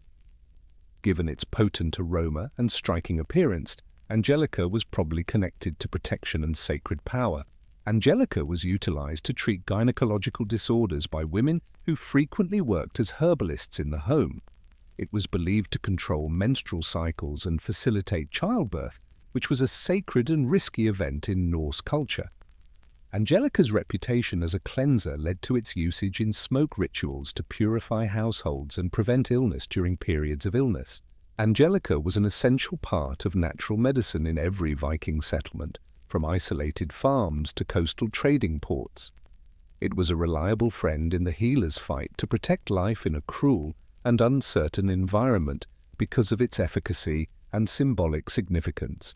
Given its potent aroma and striking appearance, Angelica was probably connected to protection and sacred power. Angelica was utilized to treat gynecological disorders by women who frequently worked as herbalists in the home. It was believed to control menstrual cycles and facilitate childbirth, which was a sacred and risky event in Norse culture. Angelica's reputation as a cleanser led to its usage in smoke rituals to purify households and prevent illness during periods of illness. Angelica was an essential part of natural medicine in every Viking settlement, from isolated farms to coastal trading ports. It was a reliable friend in the healer's fight to protect life in a cruel and uncertain environment because of its efficacy and symbolic significance.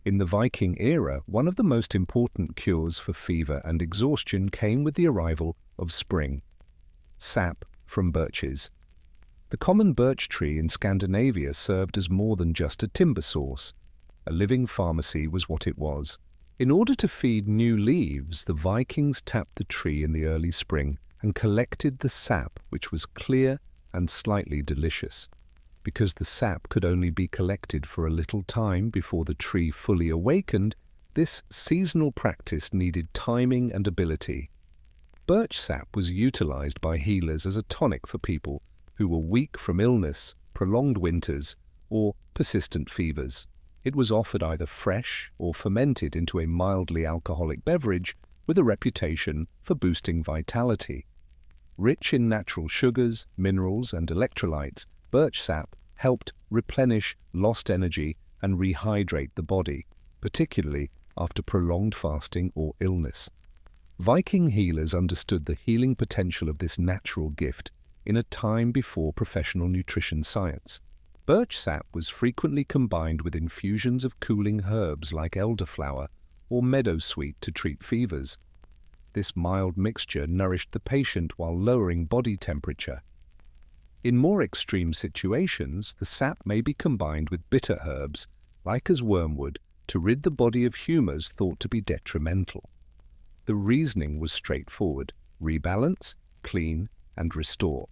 In the Viking era, one of the most important cures for fever and exhaustion came with the arrival of spring. Sap from birches. The common birch tree in Scandinavia served as more than just a timber source. A living pharmacy was what it was. In order to feed new leaves, the Vikings tapped the tree in the early spring and collected the sap, which was clear and slightly delicious. Because the sap could only be collected for a little time before the tree fully awakened, this seasonal practice needed timing and ability. Birch sap was utilized by healers as a tonic for people who were weak from illness, prolonged winters, or persistent fevers. It was offered either fresh or fermented into a mildly alcoholic beverage with a reputation for boosting vitality. Rich in natural sugars, minerals, and electrolytes, birch sap helped replenish lost energy and rehydrate the body, particularly after prolonged fasting or illness. Viking healers understood the healing potential of this natural gift in a time before professional nutrition science. Birch sap was frequently combined with infusions of cooling herbs like elderflower or meadowsweet to treat fevers. This mild mixture nourished the patient while lowering body temperature. In more extreme situations, the sap may be combined with bitter herbs, like as wormwood, to rid the body of humors thought to be detrimental. The reasoning was straightforward: rebalance, clean, and restore.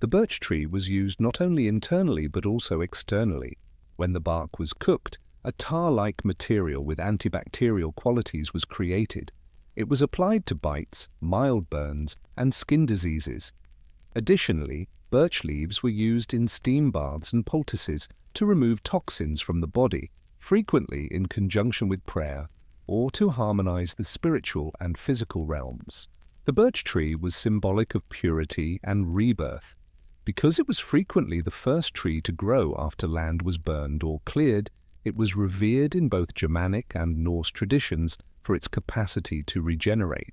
The birch tree was used not only internally but also externally. When the bark was cooked, a tar-like material with antibacterial qualities was created. It was applied to bites, mild burns, and skin diseases. Additionally, birch leaves were used in steam baths and poultices to remove toxins from the body, frequently in conjunction with prayer, or to harmonize the spiritual and physical realms. The birch tree was symbolic of purity and rebirth. Because it was frequently the first tree to grow after land was burned or cleared, it was revered in both Germanic and Norse traditions for its capacity to regenerate.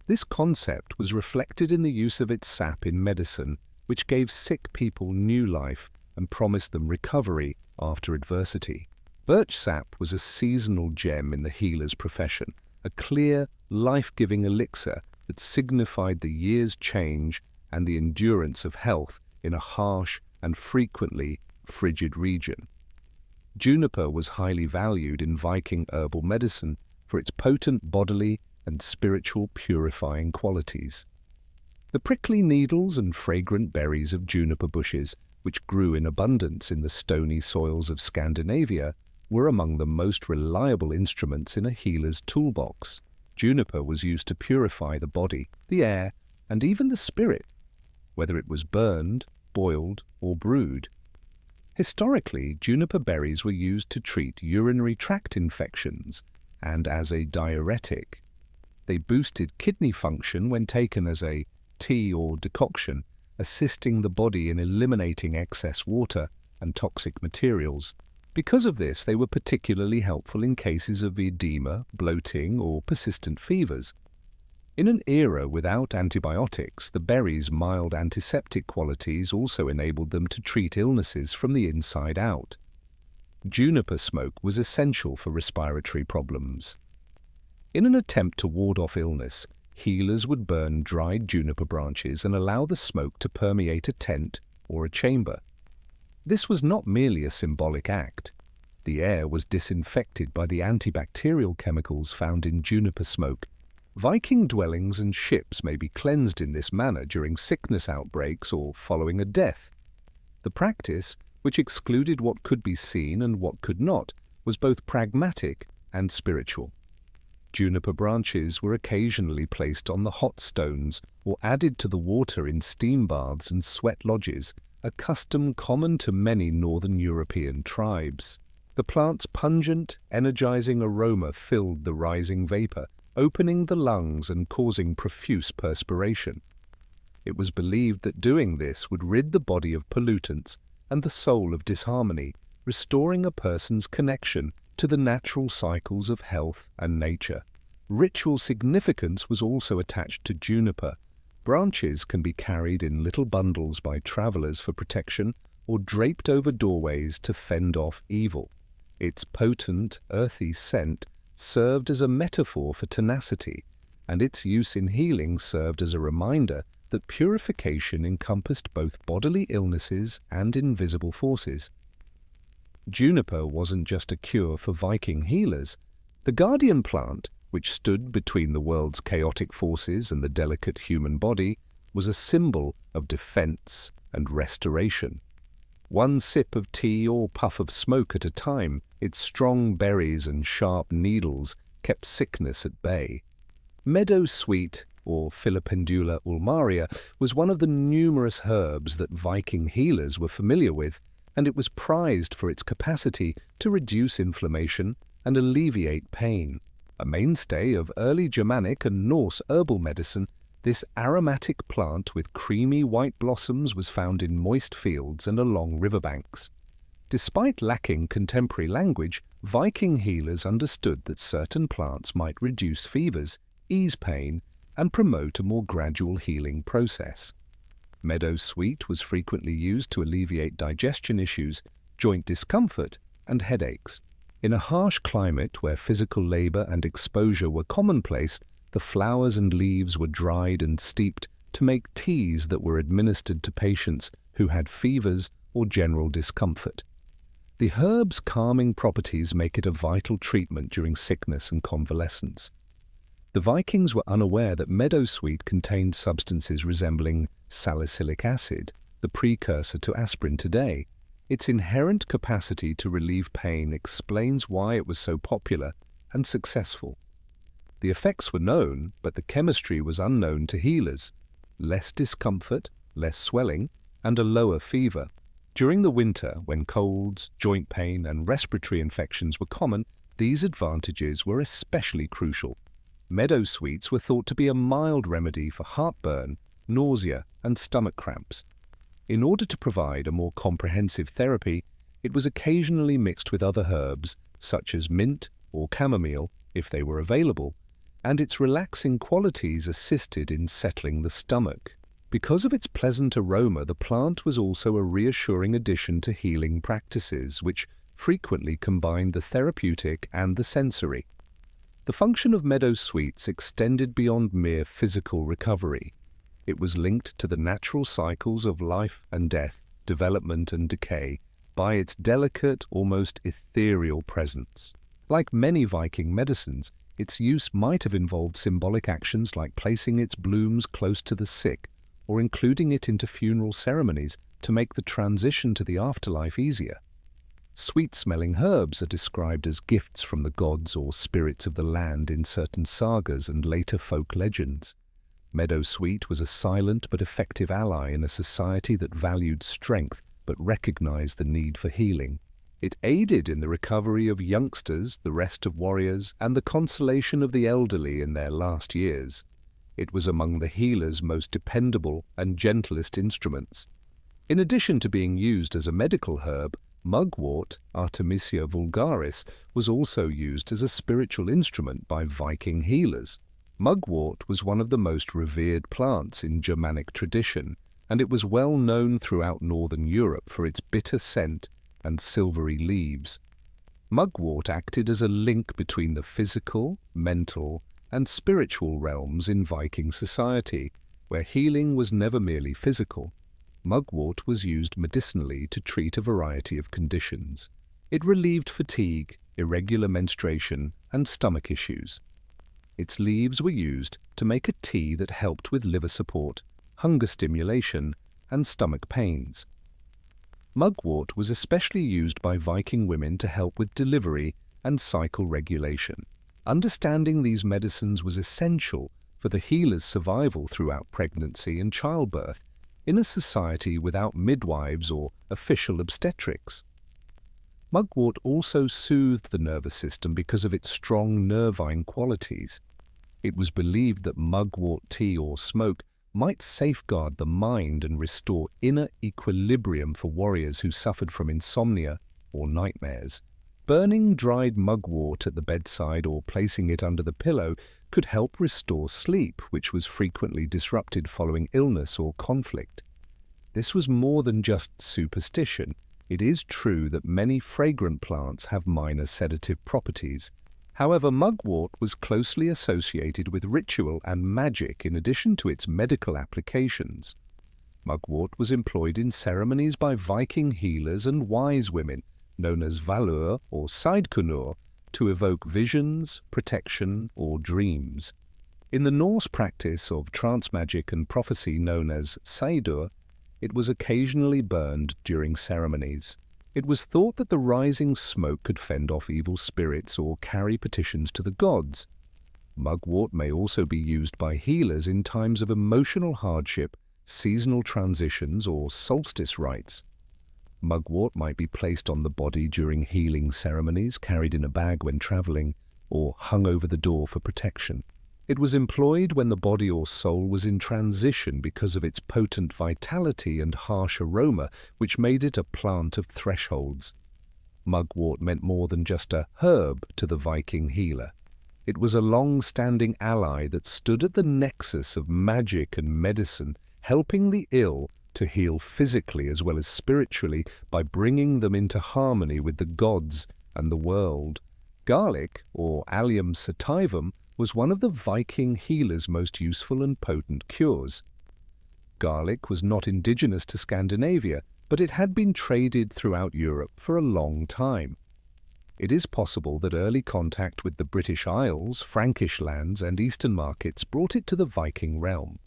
This concept was reflected in the use of its sap in medicine, which gave sick people new life and promised them recovery after adversity. Birch sap was a seasonal gem in the healer's profession, a clear, life-giving elixir that signified the year's change and the endurance of health in a harsh and frequently frigid region. Juniper was highly valued in Viking herbal medicine for its potent bodily and spiritual purifying qualities. The prickly needles and fragrant berries of juniper bushes, which grew in abundance in the stony soils of Scandinavia, were among the most reliable instruments in a healer's toolbox. Juniper was used to purify the body, the air, and even the spirit, whether it was burned, boiled, or brewed. Historically, juniper berries were used to treat urinary tract infections and as a diuretic. They boosted kidney function when taken as a tea or decoction, assisting the body in eliminating excess water and toxic materials. Because of this, they were particularly helpful in cases of edema, bloating, or persistent fevers. In an era without antibiotics, the berries' mild antiseptic qualities also enabled them to treat illnesses from the inside out. Juniper smoke was essential for respiratory problems. In an attempt to ward off illness, healers would burn dried juniper branches and allow the smoke to permeate a tent or a chamber. This was not merely a symbolic act. The air was disinfected by the antibacterial chemicals found in juniper smoke. Viking dwellings and ships may be cleansed in this manner during sickness outbreaks or following a death. The practice, which excluded what could be seen and what could not, was both pragmatic and spiritual. Juniper branches were occasionally placed on the hot stones or added to the water in steam baths and sweat lodges, a custom common to many northern European tribes. The plant's pungent, energizing aroma filled the rising vapor, opening the lungs and causing profuse perspiration. It was believed that doing this would rid the body of pollutants and the soul of disharmony, restoring a person's connection to the natural cycles of health and nature. Ritual significance was also attached to juniper. Branches can be carried in little bundles by travelers for protection or draped over doorways to fend off evil. Its potent, earthy scent served as a metaphor for tenacity, and its use in healing served as a reminder that purification encompassed both bodily illnesses and invisible forces. Juniper wasn't just a cure for Viking healers. The guardian plant, which stood between the world's chaotic forces and the delicate human body, was a symbol of defense and restoration. One sip of tea or puff of smoke at a time, its strong berries and sharp needles kept sickness at bay. Meadow sweet, or Filipendula ulmaria, was one of the numerous herbs that Viking healers were familiar with, and it was prized for its capacity to reduce inflammation and alleviate pain. A mainstay of early Germanic and Norse herbal medicine, this aromatic plant with creamy white blossoms was found in moist fields and along riverbanks. Despite lacking contemporary language, Viking healers understood that certain plants might reduce fevers, ease pain, and promote a more gradual healing process. Meadow sweet was frequently used to alleviate digestion issues, joint discomfort, and headaches. In a harsh climate where physical labor and exposure were commonplace, the flowers and leaves were dried and steeped to make teas that were administered to patients who had fevers or general discomfort. The herb's calming properties make it a vital treatment during sickness and convalescence. The Vikings were unaware that meadowsweet contained substances resembling salicylic acid, the precursor to aspirin today. Its inherent capacity to relieve pain explains why it was so popular and successful. The effects were known, but the chemistry was unknown to healers. Less discomfort, less swelling, and a lower fever. During the winter, when colds, joint pain, and respiratory infections were common, these advantages were especially crucial. Meadowsweets were thought to be a mild remedy for heartburn, nausea, and stomach cramps. In order to provide a more comprehensive therapy, it was occasionally mixed with other herbs, such as mint or chamomile, if they were available, and its relaxing qualities assisted in settling the stomach. Because of its pleasant aroma, the plant was also a reassuring addition to healing practices, which frequently combined the therapeutic and the sensory. The function of meadowsweets extended beyond mere physical recovery. It was linked to the natural cycles of life and death, development and decay, by its delicate, almost ethereal presence. Like many Viking medicines, its use might have involved symbolic actions like placing its blooms close to the sick, or including it into funeral ceremonies to make the transition to the afterlife easier. Sweet-smelling herbs are described as gifts from the gods or spirits of the land in certain sagas and later folk legends. Meadowsweet was a silent but effective ally in a society that valued strength but recognized the need for healing. It aided in the recovery of youngsters, the rest of warriors, and the consolation of the elderly in their last years. It was among the healer's most dependable and gentlest instruments. In addition to being used as a medical herb, mugwort, Artemisia vulgaris, was also used as a spiritual instrument by Viking healers. Mugwort was one of the most revered plants in Germanic tradition, and it was well known throughout northern Europe for its bitter scent and silvery leaves. Mugwort acted as a link between the physical, mental, and spiritual realms in Viking society, where healing was never merely physical. Mugwort was used medicinally to treat a variety of conditions. It relieved fatigue, irregular menstruation, and stomach issues. Its leaves were used to make a tea that helped with liver support, hunger stimulation, and stomach pains. Mugwort was especially used by Viking women to help with delivery and cycle regulation. Understanding these medicines was essential for the healer's survival throughout pregnancy and childbirth in a society without midwives or official obstetrics. Mugwort also soothed the nervous system because of its strong nervine qualities. It was believed that mugwort tea or smoke might safeguard the mind and restore inner equilibrium for warriors who suffered from insomnia or nightmares. Burning dried mugwort at the bedside or placing it under the pillow could help restore sleep, which was frequently disrupted following illness or conflict. This was more than just superstition. It is true that many fragrant plants have minor sedative properties. However, mugwort was closely associated with ritual and magic in addition to its medical applications. Mugwort was employed in ceremonies by Viking healers and wise women, known as valur or seidkunur, to evoke visions, protection, or dreams. In the Norse practice of trance magic and prophecy known as seidur, it was occasionally burned during ceremonies. It was thought that the rising smoke could fend off evil spirits or carry petitions to the gods. Mugwort may also be used by healers in times of emotional hardship, seasonal transitions, or solstice rites. Mugwort might be placed on the body during healing ceremonies, carried in a bag when traveling, or hung over the door for protection. It was employed when the body or soul was in transition because of its potent vitality and harsh aroma, which made it a plant of thresholds. Mugwort meant more than just a herb to the Viking healer. It was a long-standing ally that stood at the nexus of magic and medicine, helping the ill to heal physically as well as spiritually by bringing them into harmony with the gods and the world. Garlic, or Allium sativum, was one of the Viking healers' most useful and potent cures. Garlic was not indigenous to Scandinavia, but it had been traded throughout Europe for a long time. It is possible that early contact with the British Isles, Frankish lands, and Eastern markets brought it to the Viking realm.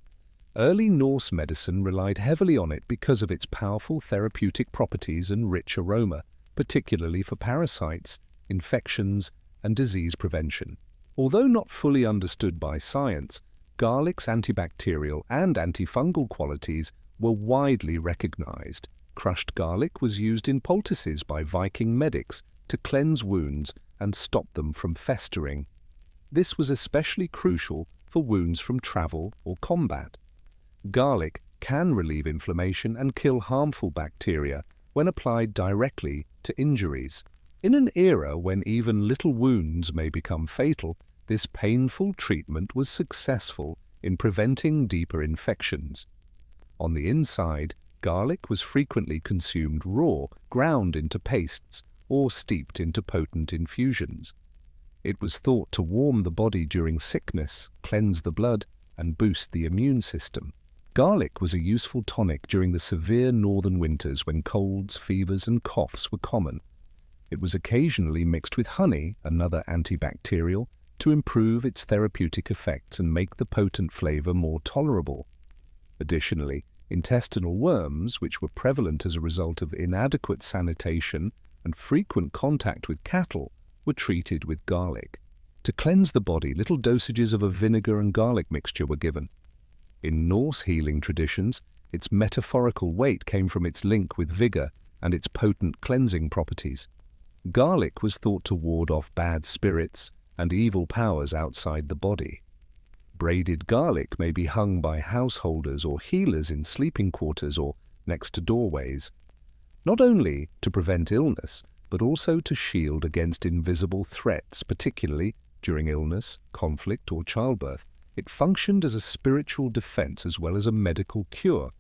Early Norse medicine relied heavily on it because of its powerful therapeutic properties and rich aroma, particularly for parasites, infections, and disease prevention. Although not fully understood by science, garlic's antibacterial and antifungal qualities were widely recognized. Crushed garlic was used in poultices by Viking medics to cleanse wounds and stop them from festering. This was especially crucial for wounds from travel or combat. Garlic can relieve inflammation and kill harmful bacteria when applied directly to injuries. In an era when even little wounds may become fatal, this painful treatment was successful in preventing deeper infections. On the inside, garlic was frequently consumed raw, ground into pastes, or steeped into potent infusions. It was thought to warm the body during sickness, cleanse the blood, and boost the immune system. Garlic was a useful tonic during the severe northern winters when colds, fevers, and coughs were common. It was occasionally mixed with honey, another antibacterial, to improve its therapeutic effects and make the potent flavor more tolerable. Additionally, intestinal worms, which were prevalent as a result of inadequate sanitation and frequent contact with cattle, were treated with garlic. To cleanse the body, little dosages of a vinegar and garlic mixture were given. In Norse healing traditions, its metaphorical weight came from its link with vigor and its potent cleansing properties. Garlic was thought to ward off bad spirits and evil powers outside the body. Braided garlic may be hung by householders or healers in sleeping quarters or next to doorways, not only to prevent illness, but also to shield against invisible threats, particularly during illness, conflict, or childbirth. It functioned as a spiritual defense as well as a medical cure.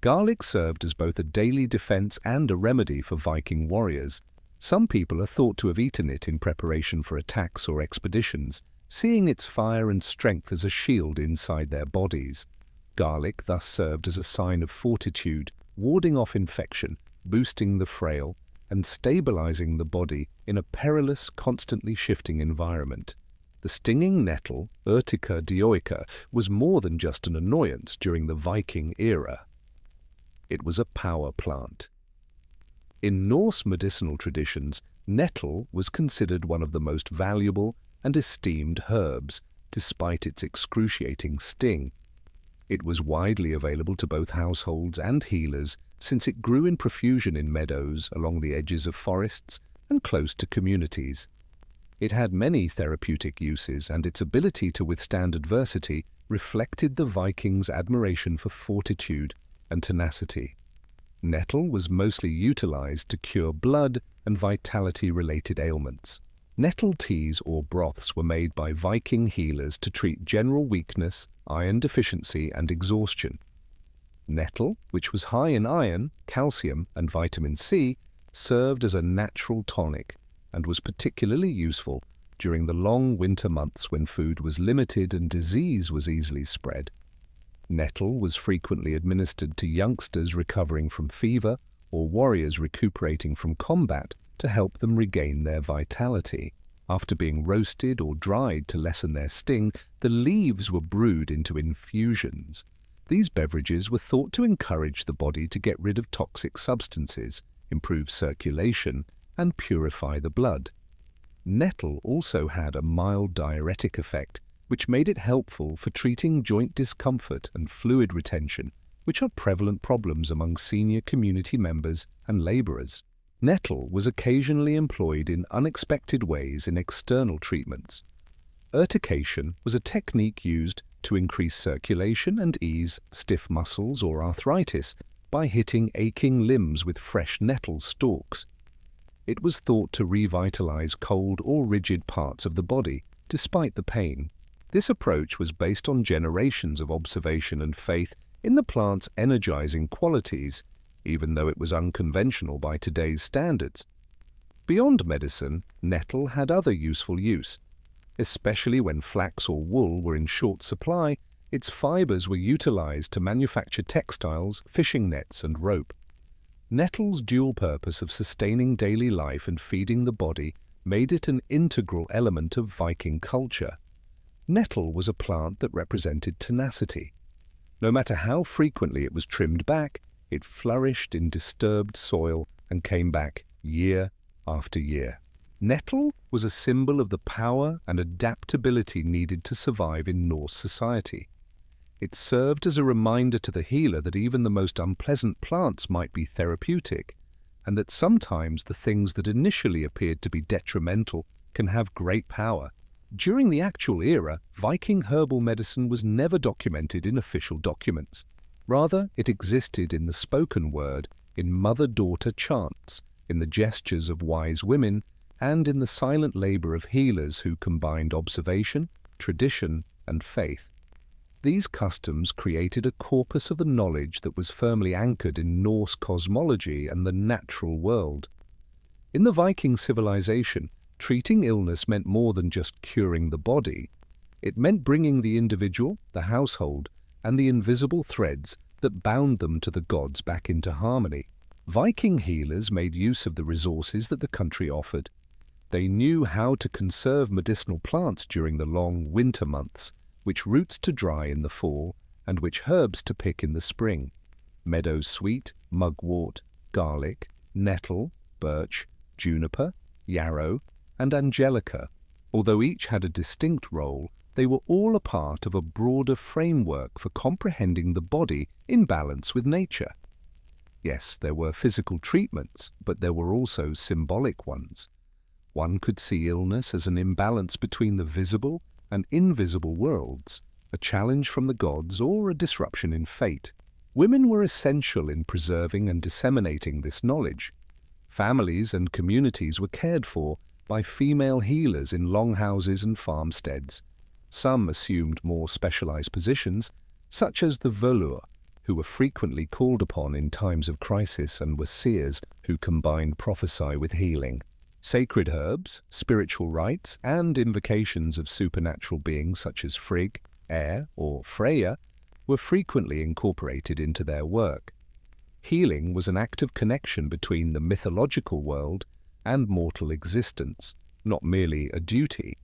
Garlic served as both a daily defense and a remedy for Viking warriors. Some people are thought to have eaten it in preparation for attacks or expeditions, seeing its fire and strength as a shield inside their bodies. Garlic thus served as a sign of fortitude, warding off infection, boosting the frail, and stabilizing the body in a perilous, constantly shifting environment. The stinging nettle, Urtica dioica, was more than just an annoyance during the Viking era. It was a power plant. In Norse medicinal traditions, nettle was considered one of the most valuable and esteemed herbs, despite its excruciating sting. It was widely available to both households and healers, since it grew in profusion in meadows, along the edges of forests, and close to communities. It had many therapeutic uses, and its ability to withstand adversity reflected the Vikings' admiration for fortitude and tenacity. Nettle was mostly utilized to cure blood and vitality-related ailments. Nettle teas or broths were made by Viking healers to treat general weakness, iron deficiency, and exhaustion. Nettle, which was high in iron, calcium, and vitamin C, served as a natural tonic and was particularly useful during the long winter months when food was limited and disease was easily spread. Nettle was frequently administered to youngsters recovering from fever or warriors recuperating from combat to help them regain their vitality. After being roasted or dried to lessen their sting, the leaves were brewed into infusions. These beverages were thought to encourage the body to get rid of toxic substances, improve circulation, and purify the blood. Nettle also had a mild diuretic effect, which made it helpful for treating joint discomfort and fluid retention, which are prevalent problems among senior community members and laborers. Nettle was occasionally employed in unexpected ways in external treatments. Urtication was a technique used to increase circulation and ease stiff muscles or arthritis by hitting aching limbs with fresh nettle stalks. It was thought to revitalize cold or rigid parts of the body, despite the pain. This approach was based on generations of observation and faith in the plant's energizing qualities, even though it was unconventional by today's standards. Beyond medicine, nettle had other useful use. Especially when flax or wool were in short supply, its fibers were utilized to manufacture textiles, fishing nets, and rope. Nettle's dual purpose of sustaining daily life and feeding the body made it an integral element of Viking culture. Nettle was a plant that represented tenacity. No matter how frequently it was trimmed back, it flourished in disturbed soil and came back year after year. Nettle was a symbol of the power and adaptability needed to survive in Norse society. It served as a reminder to the healer that even the most unpleasant plants might be therapeutic, and that sometimes the things that initially appeared to be detrimental can have great power. During the actual era, Viking herbal medicine was never documented in official documents. Rather, it existed in the spoken word, in mother-daughter chants, in the gestures of wise women, and in the silent labor of healers who combined observation, tradition, and faith. These customs created a corpus of the knowledge that was firmly anchored in Norse cosmology and the natural world. In the Viking civilization, treating illness meant more than just curing the body. It meant bringing the individual, the household, and the invisible threads that bound them to the gods back into harmony. Viking healers made use of the resources that the country offered. They knew how to conserve medicinal plants during the long winter months, which roots to dry in the fall and which herbs to pick in the spring. Meadow sweet, mugwort, garlic, nettle, birch, juniper, yarrow, and angelica. Although each had a distinct role, they were all a part of a broader framework for comprehending the body in balance with nature. Yes, there were physical treatments, but there were also symbolic ones. One could see illness as an imbalance between the visible and invisible worlds, a challenge from the gods or a disruption in fate. Women were essential in preserving and disseminating this knowledge. Families and communities were cared for by female healers in longhouses and farmsteads. Some assumed more specialized positions, such as the volur, who were frequently called upon in times of crisis, and were seers who combined prophecy with healing. Sacred herbs, spiritual rites, and invocations of supernatural beings such as Frigg, Air, or Freya were frequently incorporated into their work. Healing was an active connection between the mythological world and mortal existence, not merely a duty.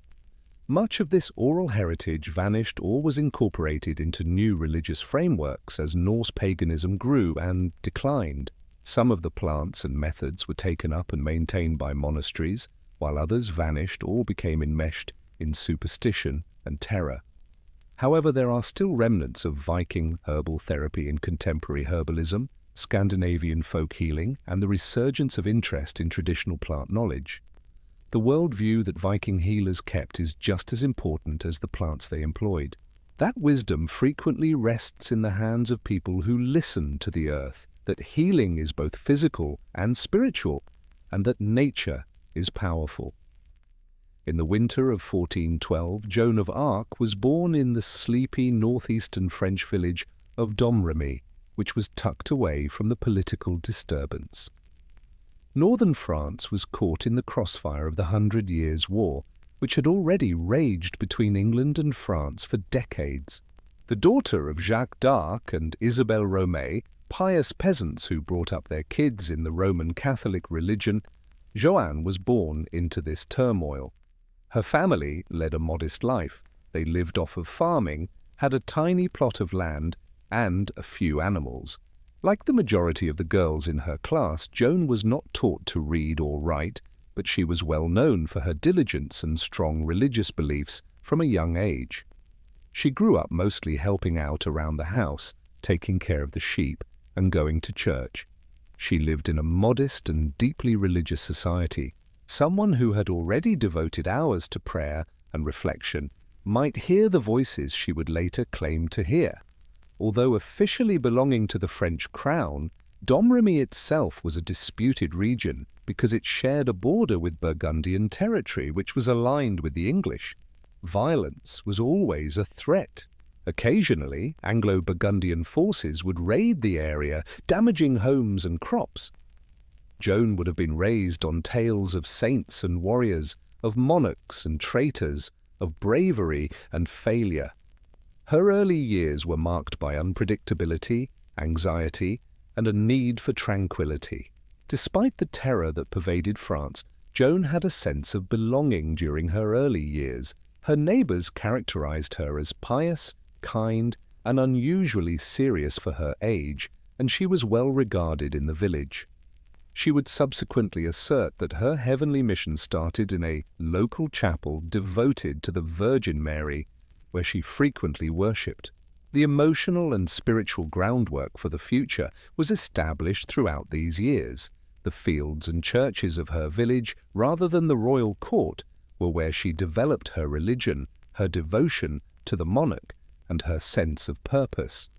Much of this oral heritage vanished or was incorporated into new religious frameworks as Norse paganism grew and declined. Some of the plants and methods were taken up and maintained by monasteries, while others vanished or became enmeshed in superstition and terror. However, there are still remnants of Viking herbal therapy in contemporary herbalism, Scandinavian folk healing, and the resurgence of interest in traditional plant knowledge. The worldview that Viking healers kept is just as important as the plants they employed. That wisdom frequently rests in the hands of people who listen to the earth, that healing is both physical and spiritual, and that nature is powerful. In the winter of 1412, Joan of Arc was born in the sleepy northeastern French village of Domremy, which was tucked away from the political disturbance. Northern France was caught in the crossfire of the 100 Years' War, which had already raged between England and France for decades. The daughter of Jacques d'Arc and Isabelle Romay, pious peasants who brought up their kids in the Roman Catholic religion, Joanne was born into this turmoil. Her family led a modest life. They lived off of farming, had a tiny plot of land, and a few animals. Like the majority of the girls in her class, Joan was not taught to read or write, but she was well known for her diligence and strong religious beliefs from a young age. She grew up mostly helping out around the house, taking care of the sheep, and going to church. She lived in a modest and deeply religious society. Someone who had already devoted hours to prayer and reflection might hear the voices she would later claim to hear. Although officially belonging to the French crown, Domremy itself was a disputed region because it shared a border with Burgundian territory which was aligned with the English. Violence was always a threat. Occasionally, Anglo-Burgundian forces would raid the area, damaging homes and crops. Joan would have been raised on tales of saints and warriors, of monarchs and traitors, of bravery and failure. Her early years were marked by unpredictability, anxiety, and a need for tranquility. Despite the terror that pervaded France, Joan had a sense of belonging during her early years. Her neighbors characterized her as pious, kind, and unusually serious for her age, and she was well regarded in the village. She would subsequently assert that her heavenly mission started in a local chapel devoted to the Virgin Mary, where she frequently worshipped. The emotional and spiritual groundwork for the future was established throughout these years. The fields and churches of her village, rather than the royal court, were where she developed her religion, her devotion to the monarch, and her sense of purpose.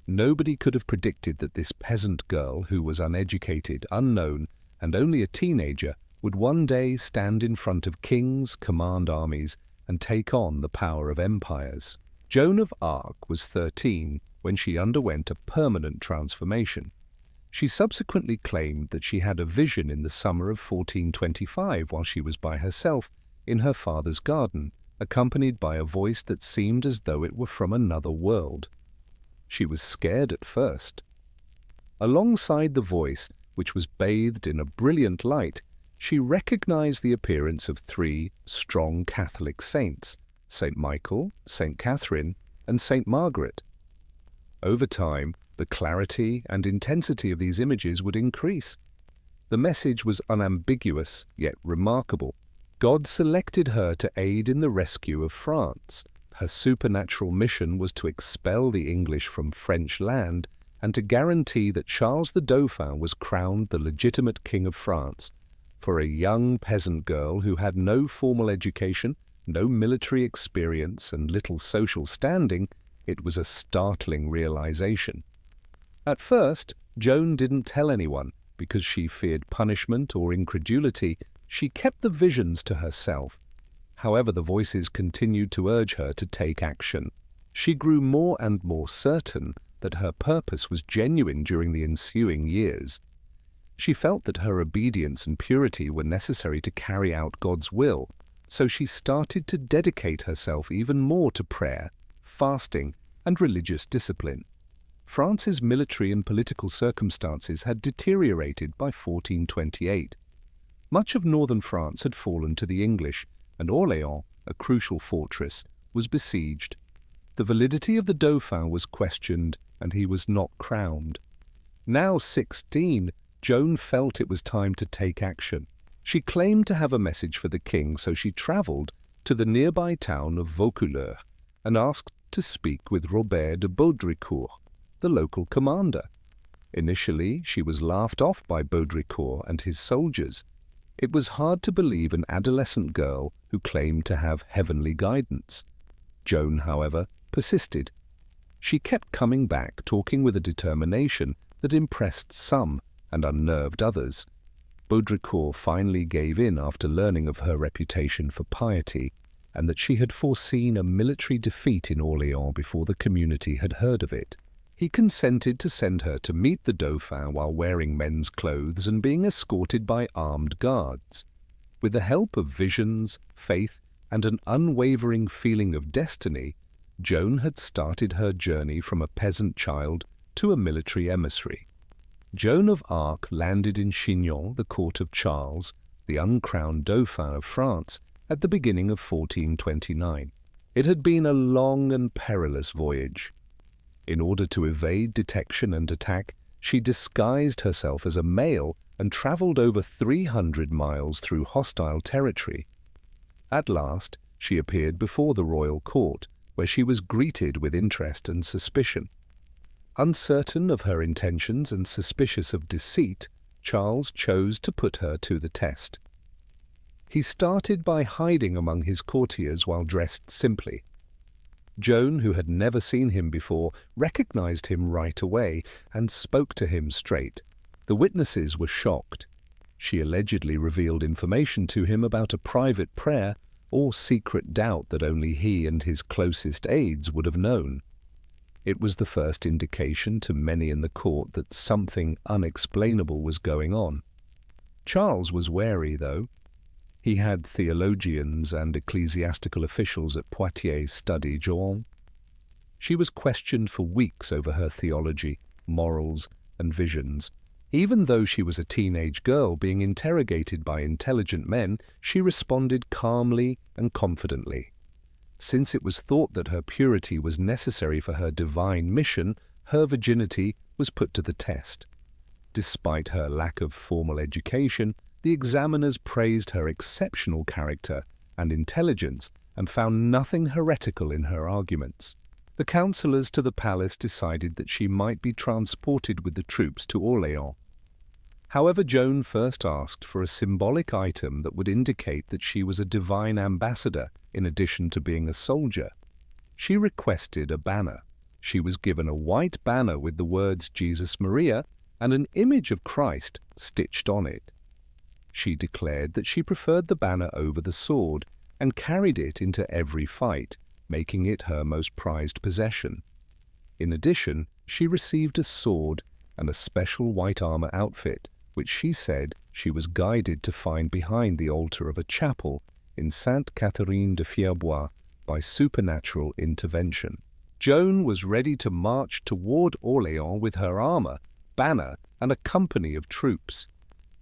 Nobody could have predicted that this peasant girl, who was uneducated, unknown, and only a teenager, would one day stand in front of kings, command armies, and take on the power of empires. Joan of Arc was 13 when she underwent a permanent transformation. She subsequently claimed that she had a vision in the summer of 1425 while she was by herself in her father's garden, accompanied by a voice that seemed as though it were from another world. She was scared at first. Alongside the voice, which was bathed in a brilliant light, she recognized the appearance of 3 strong Catholic saints, Saint Michael, Saint Catherine, and Saint Margaret. Over time, the clarity and intensity of these images would increase. The message was unambiguous, yet remarkable. God selected her to aid in the rescue of France. Her supernatural mission was to expel the English from French land and to guarantee that Charles the Dauphin was crowned the legitimate King of France. For a young peasant girl who had no formal education, no military experience, and little social standing, it was a startling realization. At first, Joan didn't tell anyone because she feared punishment or incredulity. She kept the visions to herself. However, the voices continued to urge her to take action. She grew more and more certain that her purpose was genuine during the ensuing years. She felt that her obedience and purity were necessary to carry out God's will, so she started to dedicate herself even more to prayer, fasting, and religious discipline. France's military and political circumstances had deteriorated by 1428. Much of northern France had fallen to the English, and Orléans, a crucial fortress, was besieged. The validity of the Dauphin was questioned, and he was not crowned. Now 16, Joan felt it was time to take action. She claimed to have a message for the king, so she travelled to the nearby town of Vaucouleurs and asked to speak with Robert de Baudricourt, the local commander. Initially, she was laughed off by Baudricourt and his soldiers. It was hard to believe an adolescent girl who claimed to have heavenly guidance. Joan, however, persisted. She kept coming back, talking with a determination that impressed some and unnerved others. Baudricourt finally gave in after learning of her reputation for piety and that she had foreseen a military defeat in Orléans before the community had heard of it. He consented to send her to meet the Dauphin while wearing men's clothes and being escorted by armed guards. With the help of visions, faith, and an unwavering feeling of destiny, Joan had started her journey from a peasant child to a military emissary. Joan of Arc landed in Chinon, the court of Charles, the uncrowned Dauphin of France, at the beginning of 1429. It had been a long and perilous voyage. In order to evade detection and attack, she disguised herself as a male and travelled over 300 miles through hostile territory. At last, she appeared before the royal court, where she was greeted with interest and suspicion. Uncertain of her intentions and suspicious of deceit, Charles chose to put her to the test. He started by hiding among his courtiers while dressed simply. Joan, who had never seen him before, recognized him right away and spoke to him straight. The witnesses were shocked. She allegedly revealed information to him about a private prayer or secret doubt that only he and his closest aides would have known. It was the first indication to many in the court that something unexplainable was going on. Charles was wary, though. He had theologians and ecclesiastical officials at Poitiers study Joan. She was questioned for weeks over her theology, morals, and visions. Even though she was a teenage girl being interrogated by intelligent men, she responded calmly and confidently. Since it was thought that her purity was necessary for her divine mission, her virginity was put to the test. Despite her lack of formal education, the examiners praised her exceptional character and intelligence and found nothing heretical in her arguments. The counselors to the palace decided that she might be transported with the troops to Orléans. However, Joan first asked for a symbolic item that would indicate that she was a divine ambassador in addition to being a soldier. She requested a banner. She was given a white banner with the words Jesus Maria and an image of Christ stitched on it. She declared that she preferred the banner over the sword and carried it into every fight, making it her most prized possession. In addition, she received a sword and a special white armor outfit, which she said she was guided to find behind the altar of a chapel in Sainte Catherine de Fierbois by supernatural intervention. Joan was ready to march toward Orléans with her armor, banner, and a company of troops.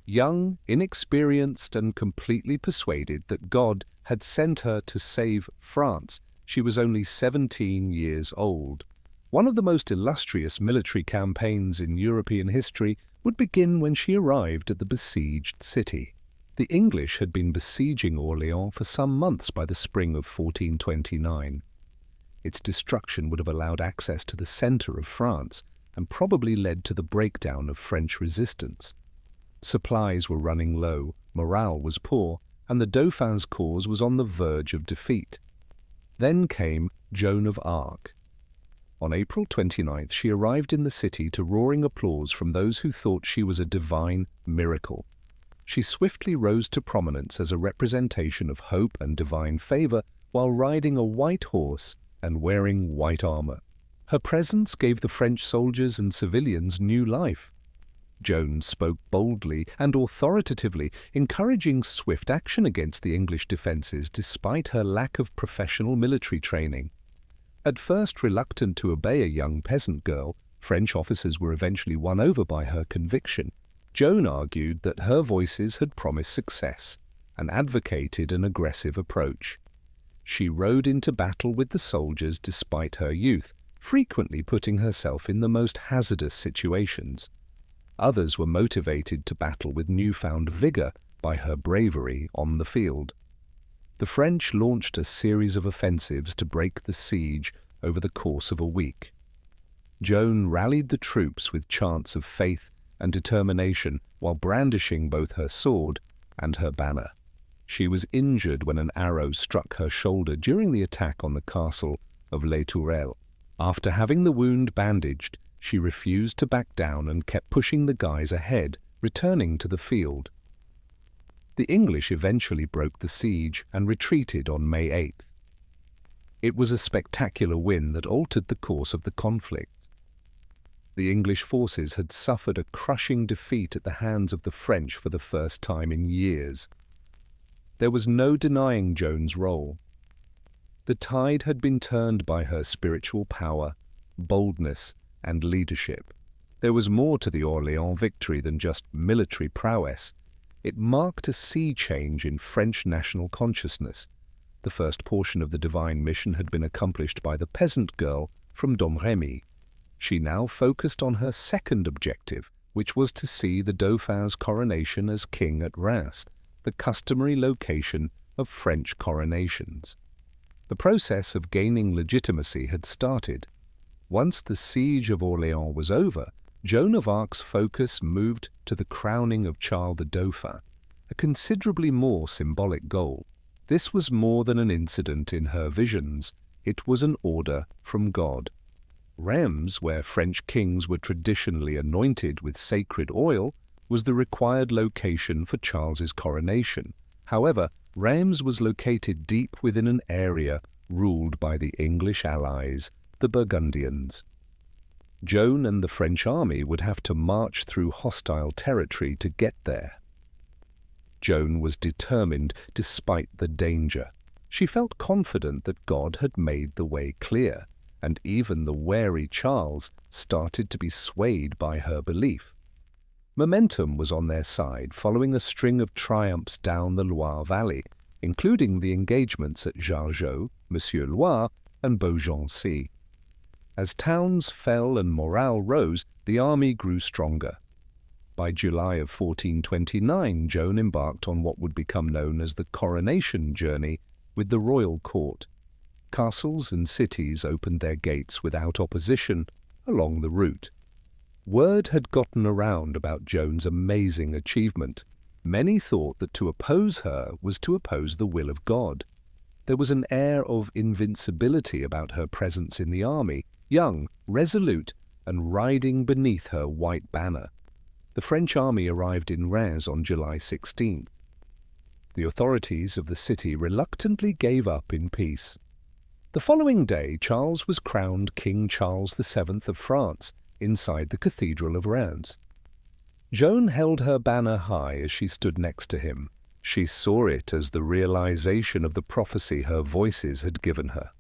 Young, inexperienced, and completely persuaded that God had sent her to save France, she was only 17 years old. One of the most illustrious military campaigns in European history would begin when she arrived at the besieged city. The English had been besieging Orléans for some months by the spring of 1429. Its destruction would have allowed access to the center of France and probably led to the breakdown of French resistance. Supplies were running low, morale was poor, and the Dauphin's cause was on the verge of defeat. Then came Joan of Arc. On April 29th, she arrived in the city to roaring applause from those who thought she was a divine miracle. She swiftly rose to prominence as a representation of hope and divine favor while riding a white horse and wearing white armor. Her presence gave the French soldiers and civilians new life. Joan spoke boldly and authoritatively, encouraging swift action against the English defenses despite her lack of professional military training. At first reluctant to obey a young peasant girl, French officers were eventually won over by her conviction. Joan argued that her voices had promised success and advocated an aggressive approach. She rode into battle with the soldiers despite her youth, frequently putting herself in the most hazardous situations. Others were motivated to battle with newfound vigor by her bravery on the field. The French launched a series of offensives to break the siege over the course of a week. Joan rallied the troops with chants of faith and determination while brandishing both her sword and her banner. She was injured when an arrow struck her shoulder during the attack on the castle of Les Tourelles. After having the wound bandaged, she refused to back down and kept pushing the guys ahead, returning to the field. The English eventually broke the siege and retreated on May 8th. It was a spectacular win that altered the course of the conflict. The English forces had suffered a crushing defeat at the hands of the French for the first time in years. There was no denying Joan's role. The tide had been turned by her spiritual power, boldness, and leadership. There was more to the Orléans victory than just military prowess. It marked a sea change in French national consciousness. The first portion of the divine mission had been accomplished by the peasant girl from Domremy. She now focused on her second objective, which was to see the Dauphin's coronation as king at Reims, the customary location of French coronations. The process of gaining legitimacy had started. Once the siege of Orléans was over, Joan of Arc's focus moved to the crowning of Charles the Dauphin, a considerably more symbolic goal. This was more than an incident in her visions. It was an order from God. Reims, where French kings were traditionally anointed with sacred oil, was the required location for Charles's coronation. However, Reims was located deep within an area ruled by the English allies, the Burgundians. Joan and the French army would have to march through hostile territory to get there. Joan was determined despite the danger. She felt confident that God had made the way clear, and even the wary Charles started to be swayed by her belief. Momentum was on their side following a string of triumphs down the Loire Valley, including the engagements at Jargeau, Monsieur Loire, and Beaugency. As towns fell and morale rose, the army grew stronger. By July of 1429, Joan embarked on what would become known as the coronation journey with the royal court. Castles and cities opened their gates without opposition along the route. Word had gotten around about Joan's amazing achievement. Many thought that to oppose her was to oppose the will of God. There was an air of invincibility about her presence in the army, young, resolute, and riding beneath her white banner. The French army arrived in Reims on July 16th. The authorities of the city reluctantly gave up in peace. The following day, Charles was crowned King Charles VII of France inside the Cathedral of Reims. Joan held her banner high as she stood next to him. She saw it as the realization of the prophecy her voices had given her.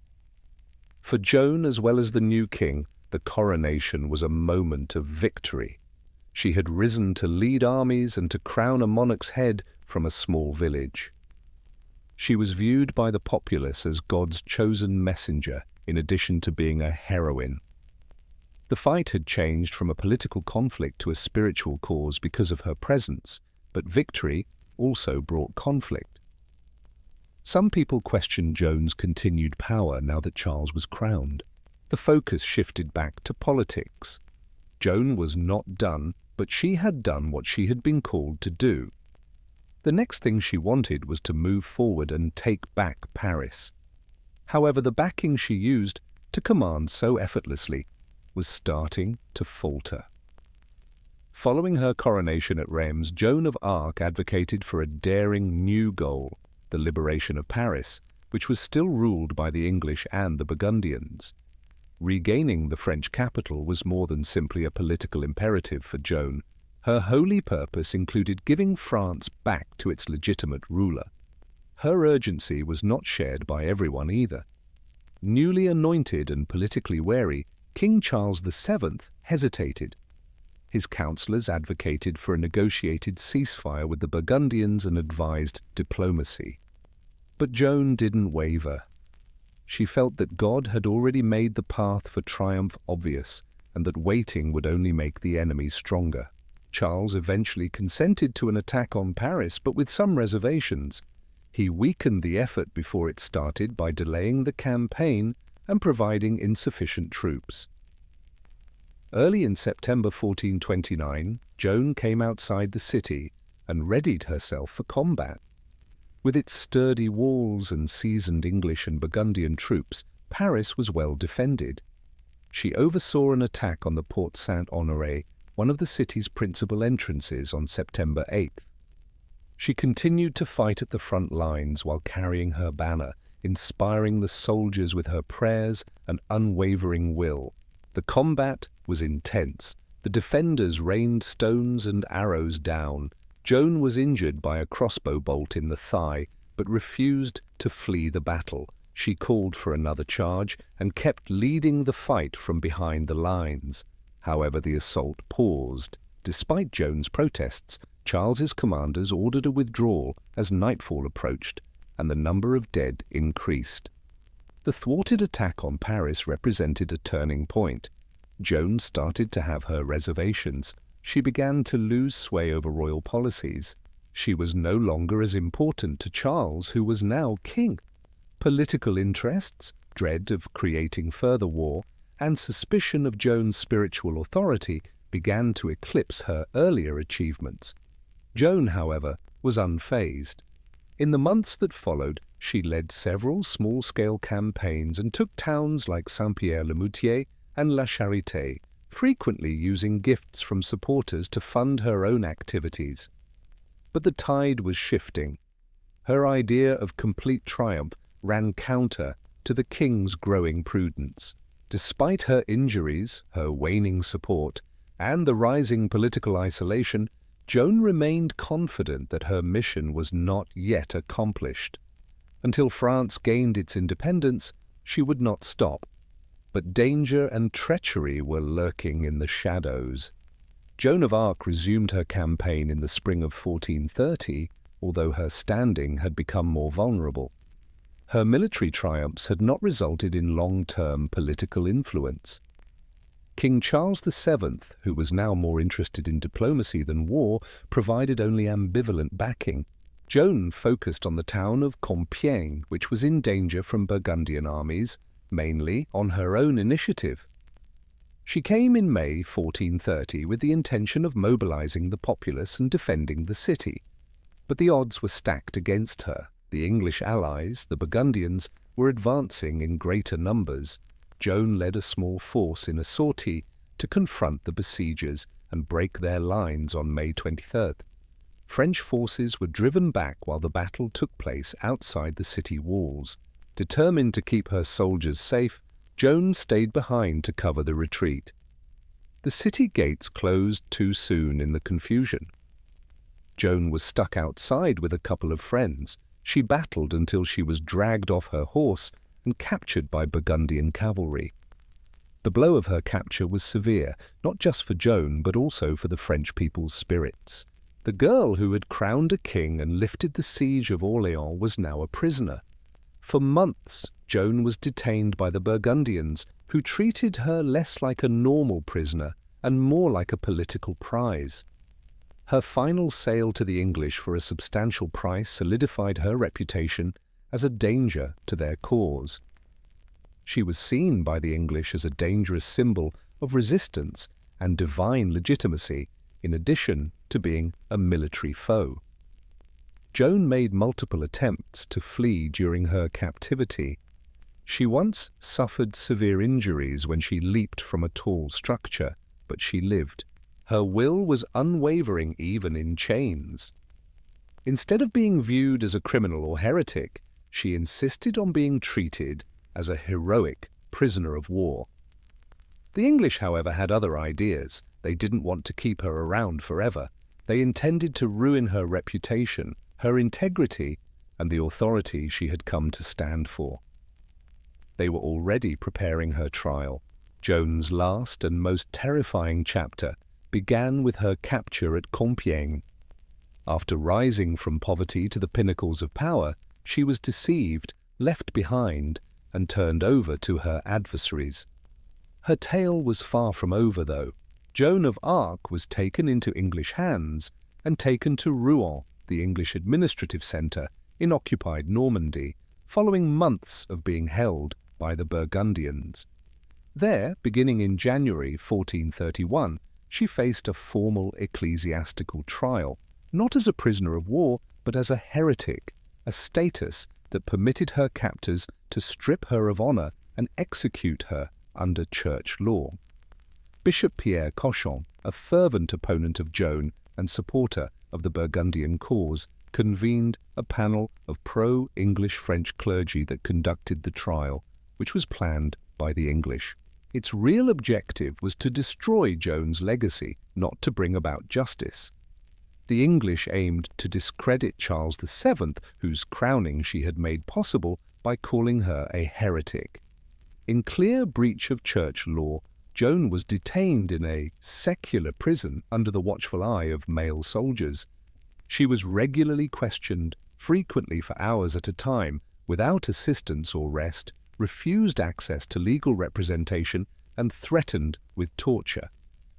For Joan, as well as the new king, the coronation was a moment of victory. She had risen to lead armies and to crown a monarch's head from a small village. She was viewed by the populace as God's chosen messenger, in addition to being a heroine. The fight had changed from a political conflict to a spiritual cause because of her presence, but victory also brought conflict. Some people questioned Joan's continued power now that Charles was crowned. The focus shifted back to politics. Joan was not done, but she had done what she had been called to do. The next thing she wanted was to move forward and take back Paris. However, the backing she used to command so effortlessly was starting to falter. Following her coronation at Reims, Joan of Arc advocated for a daring new goal, the liberation of Paris, which was still ruled by the English and the Burgundians. Regaining the French capital was more than simply a political imperative for Joan. Her holy purpose included giving France back to its legitimate ruler. Her urgency was not shared by everyone either. Newly anointed and politically wary, King Charles VII hesitated. His councillors advocated for a negotiated ceasefire with the Burgundians and advised diplomacy. But Joan didn't waver. She felt that God had already made the path for triumph obvious, and that waiting would only make the enemy stronger. Charles eventually consented to an attack on Paris, but with some reservations. He weakened the effort before it started by delaying the campaign and providing insufficient troops. Early in September 1429, Joan came outside the city and readied herself for combat. With its sturdy walls and seasoned English and Burgundian troops, Paris was well defended. She oversaw an attack on the Porte Saint-Honoré, one of the city's principal entrances, on September 8th. She continued to fight at the front lines while carrying her banner, inspiring the soldiers with her prayers and unwavering will. The combat was intense. The defenders rained stones and arrows down. Joan was injured by a crossbow bolt in the thigh, but refused to flee the battle. She called for another charge and kept leading the fight from behind the lines. However, the assault paused. Despite Joan's protests, Charles's commanders ordered a withdrawal as nightfall approached, and the number of dead increased. The thwarted attack on Paris represented a turning point. Joan started to have her reservations. She began to lose sway over royal policies. She was no longer as important to Charles, who was now king. Political interests, dread of creating further war, and suspicion of Joan's spiritual authority began to eclipse her earlier achievements. Joan, however, was unfazed. In the months that followed, she led several small-scale campaigns and took towns like Saint-Pierre-le-Moutier and La Charité, frequently using gifts from supporters to fund her own activities. But the tide was shifting. Her idea of complete triumph ran counter to the king's growing prudence. Despite her injuries, her waning support, and the rising political isolation, Joan remained confident that her mission was not yet accomplished. Until France gained its independence, she would not stop. But danger and treachery were lurking in the shadows. Joan of Arc resumed her campaign in the spring of 1430, although her standing had become more vulnerable. Her military triumphs had not resulted in long-term political influence. King Charles VII, who was now more interested in diplomacy than war, provided only ambivalent backing. Joan focused on the town of Compiègne, which was in danger from Burgundian armies, mainly on her own initiative. She came in May 1430 with the intention of mobilizing the populace and defending the city. But the odds were stacked against her. The English allies, the Burgundians, were advancing in greater numbers. Joan led a small force in a sortie to confront the besiegers and break their lines on May 23rd. French forces were driven back while the battle took place outside the city walls. Determined to keep her soldiers safe, Joan stayed behind to cover the retreat. The city gates closed too soon in the confusion. Joan was stuck outside with a couple of friends. She battled until she was dragged off her horse and captured by Burgundian cavalry. The blow of her capture was severe, not just for Joan, but also for the French people's spirits. The girl who had crowned a king and lifted the siege of Orléans was now a prisoner. For months, Joan was detained by the Burgundians, who treated her less like a normal prisoner and more like a political prize. Her final sale to the English for a substantial price solidified her reputation as a danger to their cause. She was seen by the English as a dangerous symbol of resistance and divine legitimacy, in addition to being a military foe. Joan made multiple attempts to flee during her captivity. She once suffered severe injuries when she leaped from a tall structure, but she lived. Her will was unwavering even in chains. Instead of being viewed as a criminal or heretic, she insisted on being treated as a heroic prisoner of war. The English, however, had other ideas. They didn't want to keep her around forever. They intended to ruin her reputation, her integrity, and the authority she had come to stand for. They were already preparing her trial. Joan's last and most terrifying chapter began with her capture at Compiègne. After rising from poverty to the pinnacles of power, she was deceived, left behind, and turned over to her adversaries. Her tale was far from over, though. Joan of Arc was taken into English hands and taken to Rouen, the English administrative centre in occupied Normandy, following months of being held by the Burgundians. There, beginning in January 1431, she faced a formal ecclesiastical trial, not as a prisoner of war, but as a heretic, a status that permitted her captors to strip her of honour and execute her under church law. Bishop Pierre Cochon, a fervent opponent of Joan and supporter of the Burgundian cause, convened a panel of pro-English French clergy that conducted the trial, which was planned by the English. Its real objective was to destroy Joan's legacy, not to bring about justice. The English aimed to discredit Charles VII, whose crowning she had made possible, by calling her a heretic. In clear breach of church law, Joan was detained in a secular prison under the watchful eye of male soldiers. She was regularly questioned, frequently for hours at a time, without assistance or rest, refused access to legal representation, and threatened with torture.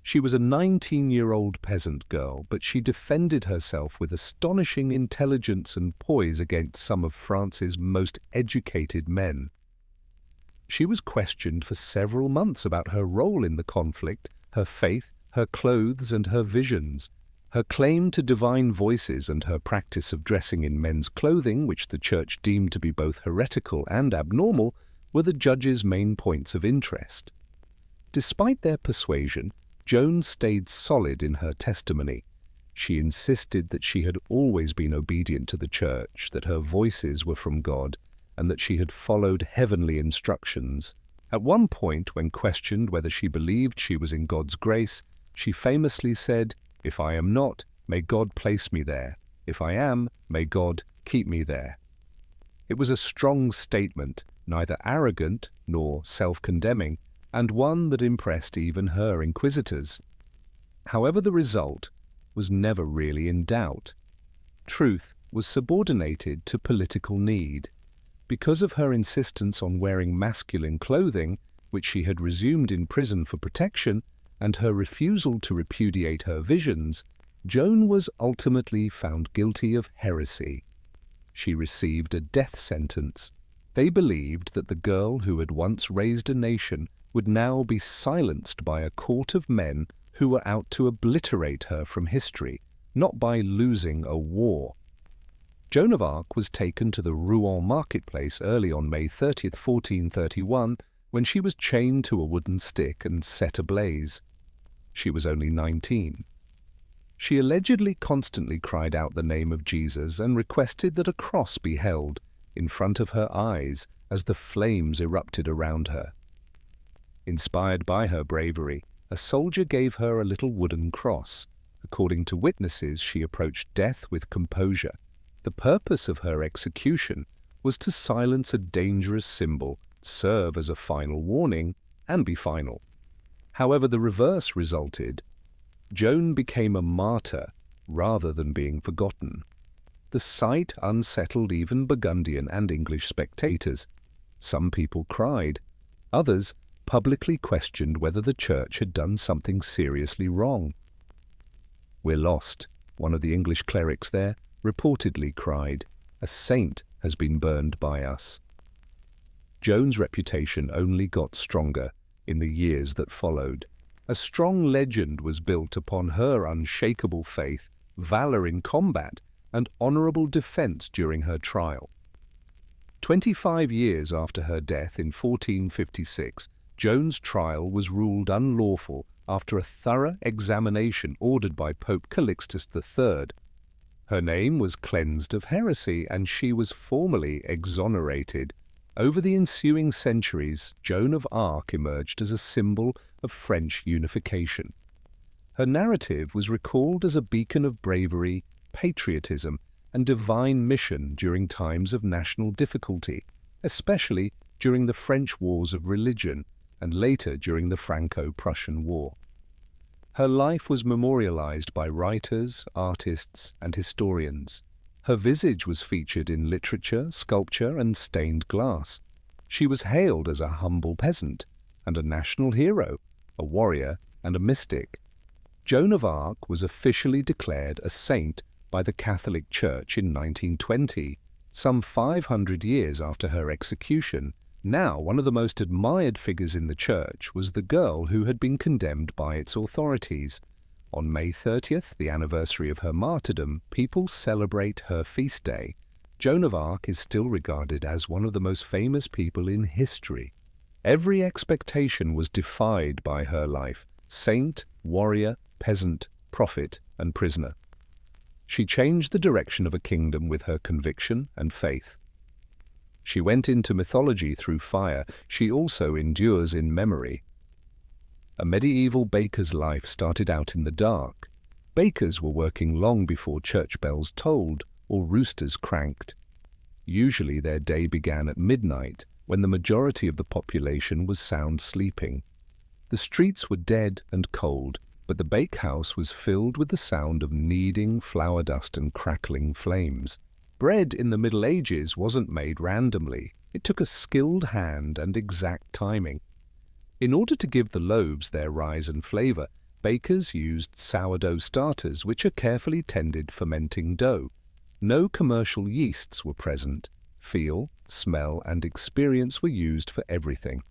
She was a 19-year-old peasant girl, but she defended herself with astonishing intelligence and poise against some of France's most educated men. She was questioned for several months about her role in the conflict, her faith, her clothes, and her visions. Her claim to divine voices and her practice of dressing in men's clothing, which the Church deemed to be both heretical and abnormal, were the judges' main points of interest. Despite their persuasion, Joan stayed solid in her testimony. She insisted that she had always been obedient to the Church, that her voices were from God, and that she had followed heavenly instructions. At one point, when questioned whether she believed she was in God's grace, she famously said, "If I am not, may God place me there. If I am, may God keep me there." It was a strong statement, neither arrogant nor self-condemning, and one that impressed even her inquisitors. However, the result was never really in doubt. Truth was subordinated to political need. Because of her insistence on wearing masculine clothing, which she had resumed in prison for protection, and her refusal to repudiate her visions, Joan was ultimately found guilty of heresy. She received a death sentence. They believed that the girl who had once raised a nation would now be silenced by a court of men who were out to obliterate her from history, not by losing a war. Joan of Arc was taken to the Rouen marketplace early on May 30, 1431, when she was chained to a wooden stick and set ablaze. She was only 19. She allegedly constantly cried out the name of Jesus and requested that a cross be held in front of her eyes as the flames erupted around her. Inspired by her bravery, a soldier gave her a little wooden cross. According to witnesses, she approached death with composure. The purpose of her execution was to silence a dangerous symbol, serve as a final warning, and be final. However, the reverse resulted. Joan became a martyr rather than being forgotten. The sight unsettled even Burgundian and English spectators. Some people cried. Others publicly questioned whether the Church had done something seriously wrong. "We're lost," one of the English clerics there reportedly cried. "A saint has been burned by us." Joan's reputation only got stronger in the years that followed. A strong legend was built upon her unshakable faith, valor in combat, and honorable defense during her trial. 25 years after her death in 1456, Joan's trial was ruled unlawful after a thorough examination ordered by Pope Calixtus III. Her name was cleansed of heresy, and she was formally exonerated. Over the ensuing centuries, Joan of Arc emerged as a symbol of French unification. Her narrative was recalled as a beacon of bravery, patriotism, and divine mission during times of national difficulty, especially during the French Wars of Religion and later during the Franco-Prussian War. Her life was memorialized by writers, artists, and historians. Her visage was featured in literature, sculpture, and stained glass. She was hailed as a humble peasant and a national hero, a warrior, and a mystic. Joan of Arc was officially declared a saint by the Catholic Church in 1920, some 500 years after her execution. Now, one of the most admired figures in the Church was the girl who had been condemned by its authorities. On May 30th, the anniversary of her martyrdom, people celebrate her feast day. Joan of Arc is still regarded as one of the most famous people in history. Every expectation was defied by her life: saint, warrior, peasant, prophet, and prisoner. She changed the direction of a kingdom with her conviction and faith. She went into mythology through fire. She also endures in memory. A medieval baker's life started out in the dark. Bakers were working long before church bells tolled or roosters cranked. Usually their day began at midnight, when the majority of the population was sound sleeping. The streets were dead and cold, but the bakehouse was filled with the sound of kneading, flour dust and crackling flames. Bread in the Middle Ages wasn't made randomly. It took a skilled hand and exact timing. In order to give the loaves their rise and flavor, bakers used sourdough starters, which are carefully tended fermenting dough. No commercial yeasts were present. Feel, smell, and experience were used for everything.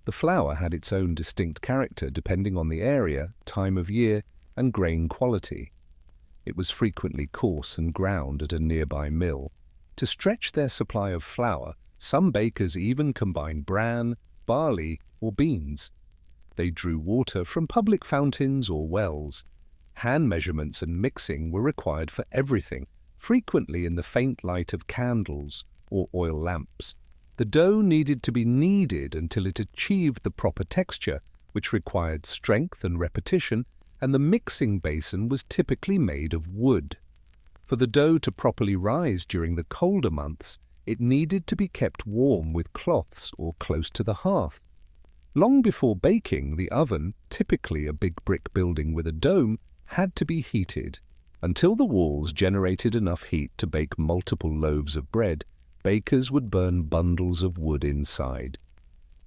The flour had its own distinct character depending on the area, time of year, and grain quality. It was frequently coarse and ground at a nearby mill. To stretch their supply of flour, some bakers even combined bran, barley, or beans. They drew water from public fountains or wells. Hand measurements and mixing were required for everything, frequently in the faint light of candles or oil lamps. The dough needed to be kneaded until it achieved the proper texture, which required strength and repetition, and the mixing basin was typically made of wood. For the dough to properly rise during the colder months, it needed to be kept warm with cloths or close to the hearth. Long before baking, the oven, typically a big brick building with a dome, had to be heated. Until the walls generated enough heat to bake multiple loaves of bread, bakers would burn bundles of wood inside.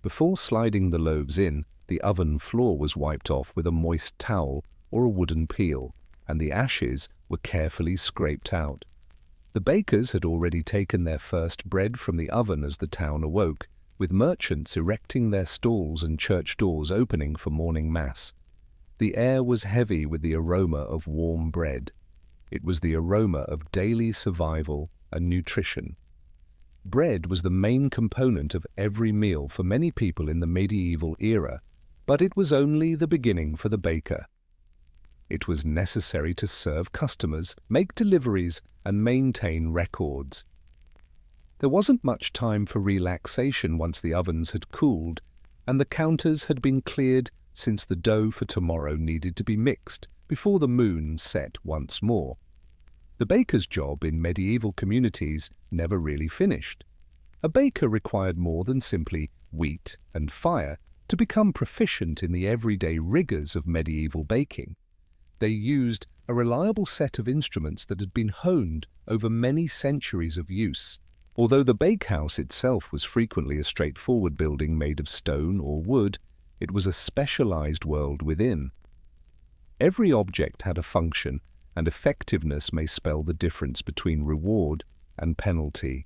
Before sliding the loaves in, the oven floor was wiped off with a moist towel or a wooden peel, and the ashes were carefully scraped out. The bakers had already taken their first bread from the oven as the town awoke, with merchants erecting their stalls and church doors opening for morning mass. The air was heavy with the aroma of warm bread. It was the aroma of daily survival and nutrition. Bread was the main component of every meal for many people in the medieval era, but it was only the beginning for the baker. It was necessary to serve customers, make deliveries, and maintain records. There wasn't much time for relaxation once the ovens had cooled, and the counters had been cleared since the dough for tomorrow needed to be mixed before the moon set once more. The baker's job in medieval communities never really finished. A baker required more than simply wheat and fire to become proficient in the everyday rigors of medieval baking. They used a reliable set of instruments that had been honed over many centuries of use. Although the bakehouse itself was frequently a straightforward building made of stone or wood, it was a specialized world within. Every object had a function, and effectiveness may spell the difference between reward and penalty.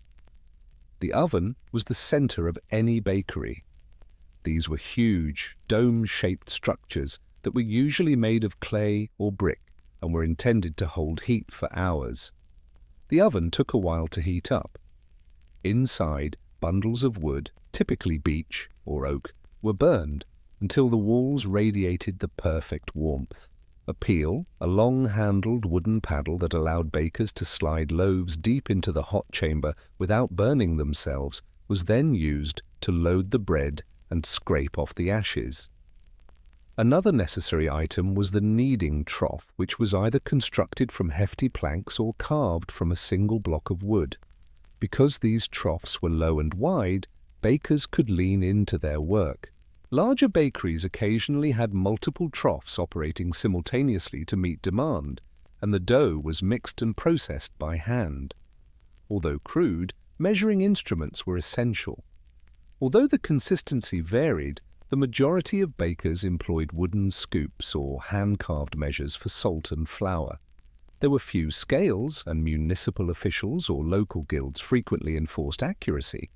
The oven was the center of any bakery. These were huge, dome-shaped structures that were usually made of clay or brick and were intended to hold heat for hours. The oven took a while to heat up. Inside, bundles of wood, typically beech or oak, were burned until the walls radiated the perfect warmth. A peel, a long-handled wooden paddle that allowed bakers to slide loaves deep into the hot chamber without burning themselves, was then used to load the bread and scrape off the ashes. Another necessary item was the kneading trough, which was either constructed from hefty planks or carved from a single block of wood. Because these troughs were low and wide, bakers could lean into their work. Larger bakeries occasionally had multiple troughs operating simultaneously to meet demand, and the dough was mixed and processed by hand. Although crude, measuring instruments were essential. Although the consistency varied, the majority of bakers employed wooden scoops or hand-carved measures for salt and flour. There were few scales, and municipal officials or local guilds frequently enforced accuracy.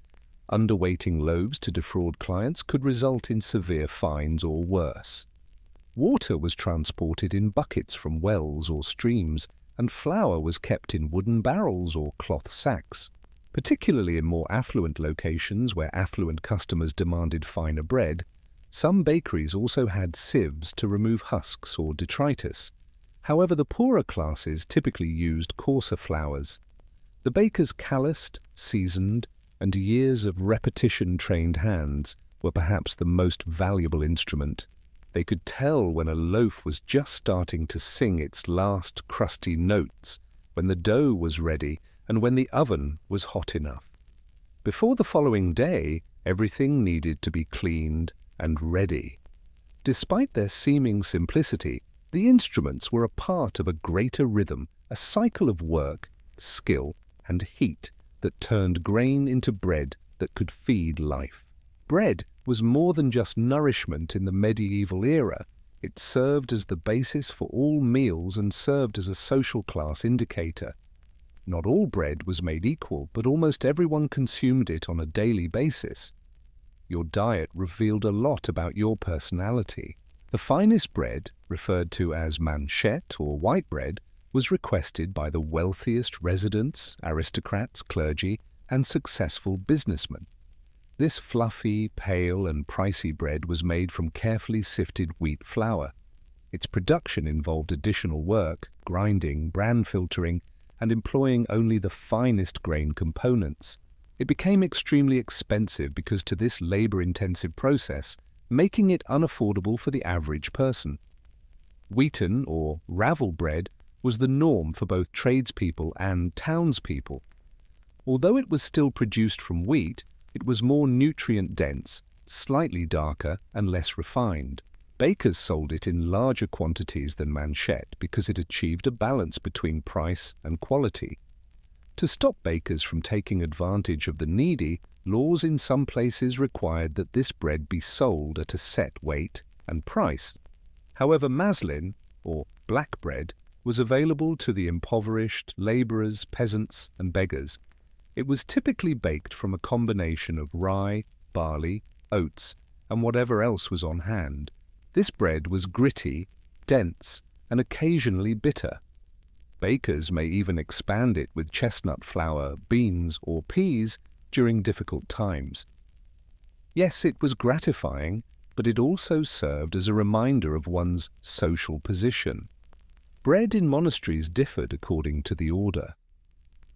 Underweighting loaves to defraud clients could result in severe fines or worse. Water was transported in buckets from wells or streams, and flour was kept in wooden barrels or cloth sacks. Particularly in more affluent locations where affluent customers demanded finer bread, some bakeries also had sieves to remove husks or detritus. However, the poorer classes typically used coarser flours. The bakers calloused, seasoned, and years of repetition-trained hands were perhaps the most valuable instrument. They could tell when a loaf was just starting to sing its last crusty notes, when the dough was ready, and when the oven was hot enough. Before the following day, everything needed to be cleaned and ready. Despite their seeming simplicity, the instruments were a part of a greater rhythm, a cycle of work, skill, and heat that turned grain into bread that could feed life. Bread was more than just nourishment in the medieval era. It served as the basis for all meals and served as a social class indicator. Not all bread was made equal, but almost everyone consumed it on a daily basis. Your diet revealed a lot about your personality. The finest bread, referred to as manchette or white bread, was requested by the wealthiest residents, aristocrats, clergy, and successful businessmen. This fluffy, pale, and pricey bread was made from carefully sifted wheat flour. Its production involved additional work, grinding, bran filtering, and employing only the finest grain components. It became extremely expensive because to this labor-intensive process, making it unaffordable for the average person. Wheaten or ravel bread was the norm for both tradespeople and townspeople. Although it was still produced from wheat, it was more nutrient-dense, slightly darker, and less refined. Bakers sold it in larger quantities than manchette because it achieved a balance between price and quality. To stop bakers from taking advantage of the needy, laws in some places required that this bread be sold at a set weight and price. However, maslin, or black bread, was available to the impoverished, laborers, peasants, and beggars. It was typically baked from a combination of rye, barley, oats, and whatever else was on hand. This bread was gritty, dense, and occasionally bitter. Bakers may even expand it with chestnut flour, beans, or peas during difficult times. Yes, it was gratifying, but it also served as a reminder of one's social position. Bread in monasteries differed according to the order.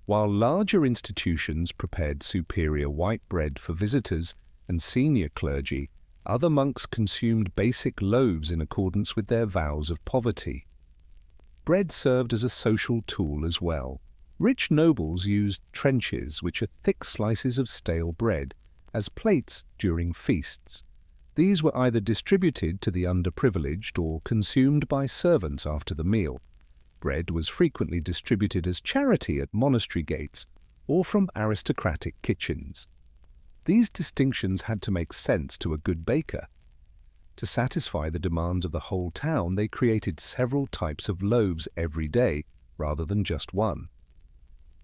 While larger institutions prepared superior white bread for visitors and senior clergy, other monks consumed basic loaves in accordance with their vows of poverty. Bread served as a social tool as well. Rich nobles used trenches, which are thick slices of stale bread, as plates during feasts. These were either distributed to the underprivileged or consumed by servants after the meal. Bread was frequently distributed as charity at monastery gates or from aristocratic kitchens. These distinctions had to make sense to a good baker. To satisfy the demands of the whole town, they created several types of loaves every day, rather than just one.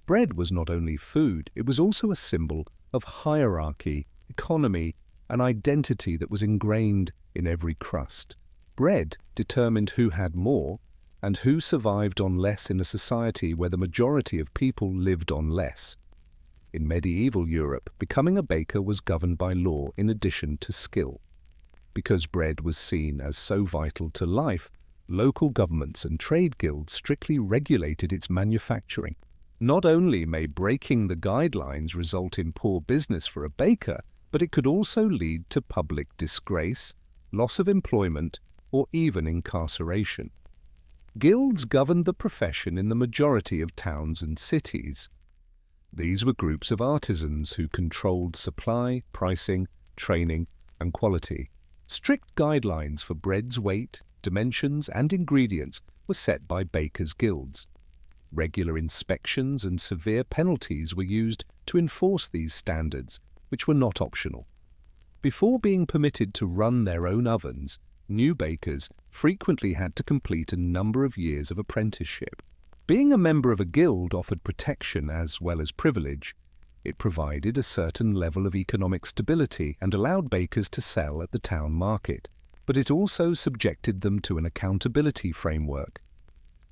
Bread was not only food, it was also a symbol of hierarchy, economy, and identity that was ingrained in every crust. Bread determined who had more and who survived on less in a society where the majority of people lived on less. In medieval Europe, becoming a baker was governed by law in addition to skill. Because bread was seen as so vital to life, local governments and trade guilds strictly regulated its manufacturing. Not only may breaking the guidelines result in poor business for a baker, but it could also lead to public disgrace, loss of employment, or even incarceration. Guilds governed the profession in the majority of towns and cities. These were groups of artisans who controlled supply, pricing, training, and quality. Strict guidelines for bread's weight, dimensions, and ingredients were set by bakers' guilds. Regular inspections and severe penalties were used to enforce these standards, which were not optional. Before being permitted to run their own ovens, new bakers frequently had to complete a number of years of apprenticeship. Being a member of a guild offered protection as well as privilege. It provided a certain level of economic stability and allowed bakers to sell at the town market, but it also subjected them to an accountability framework.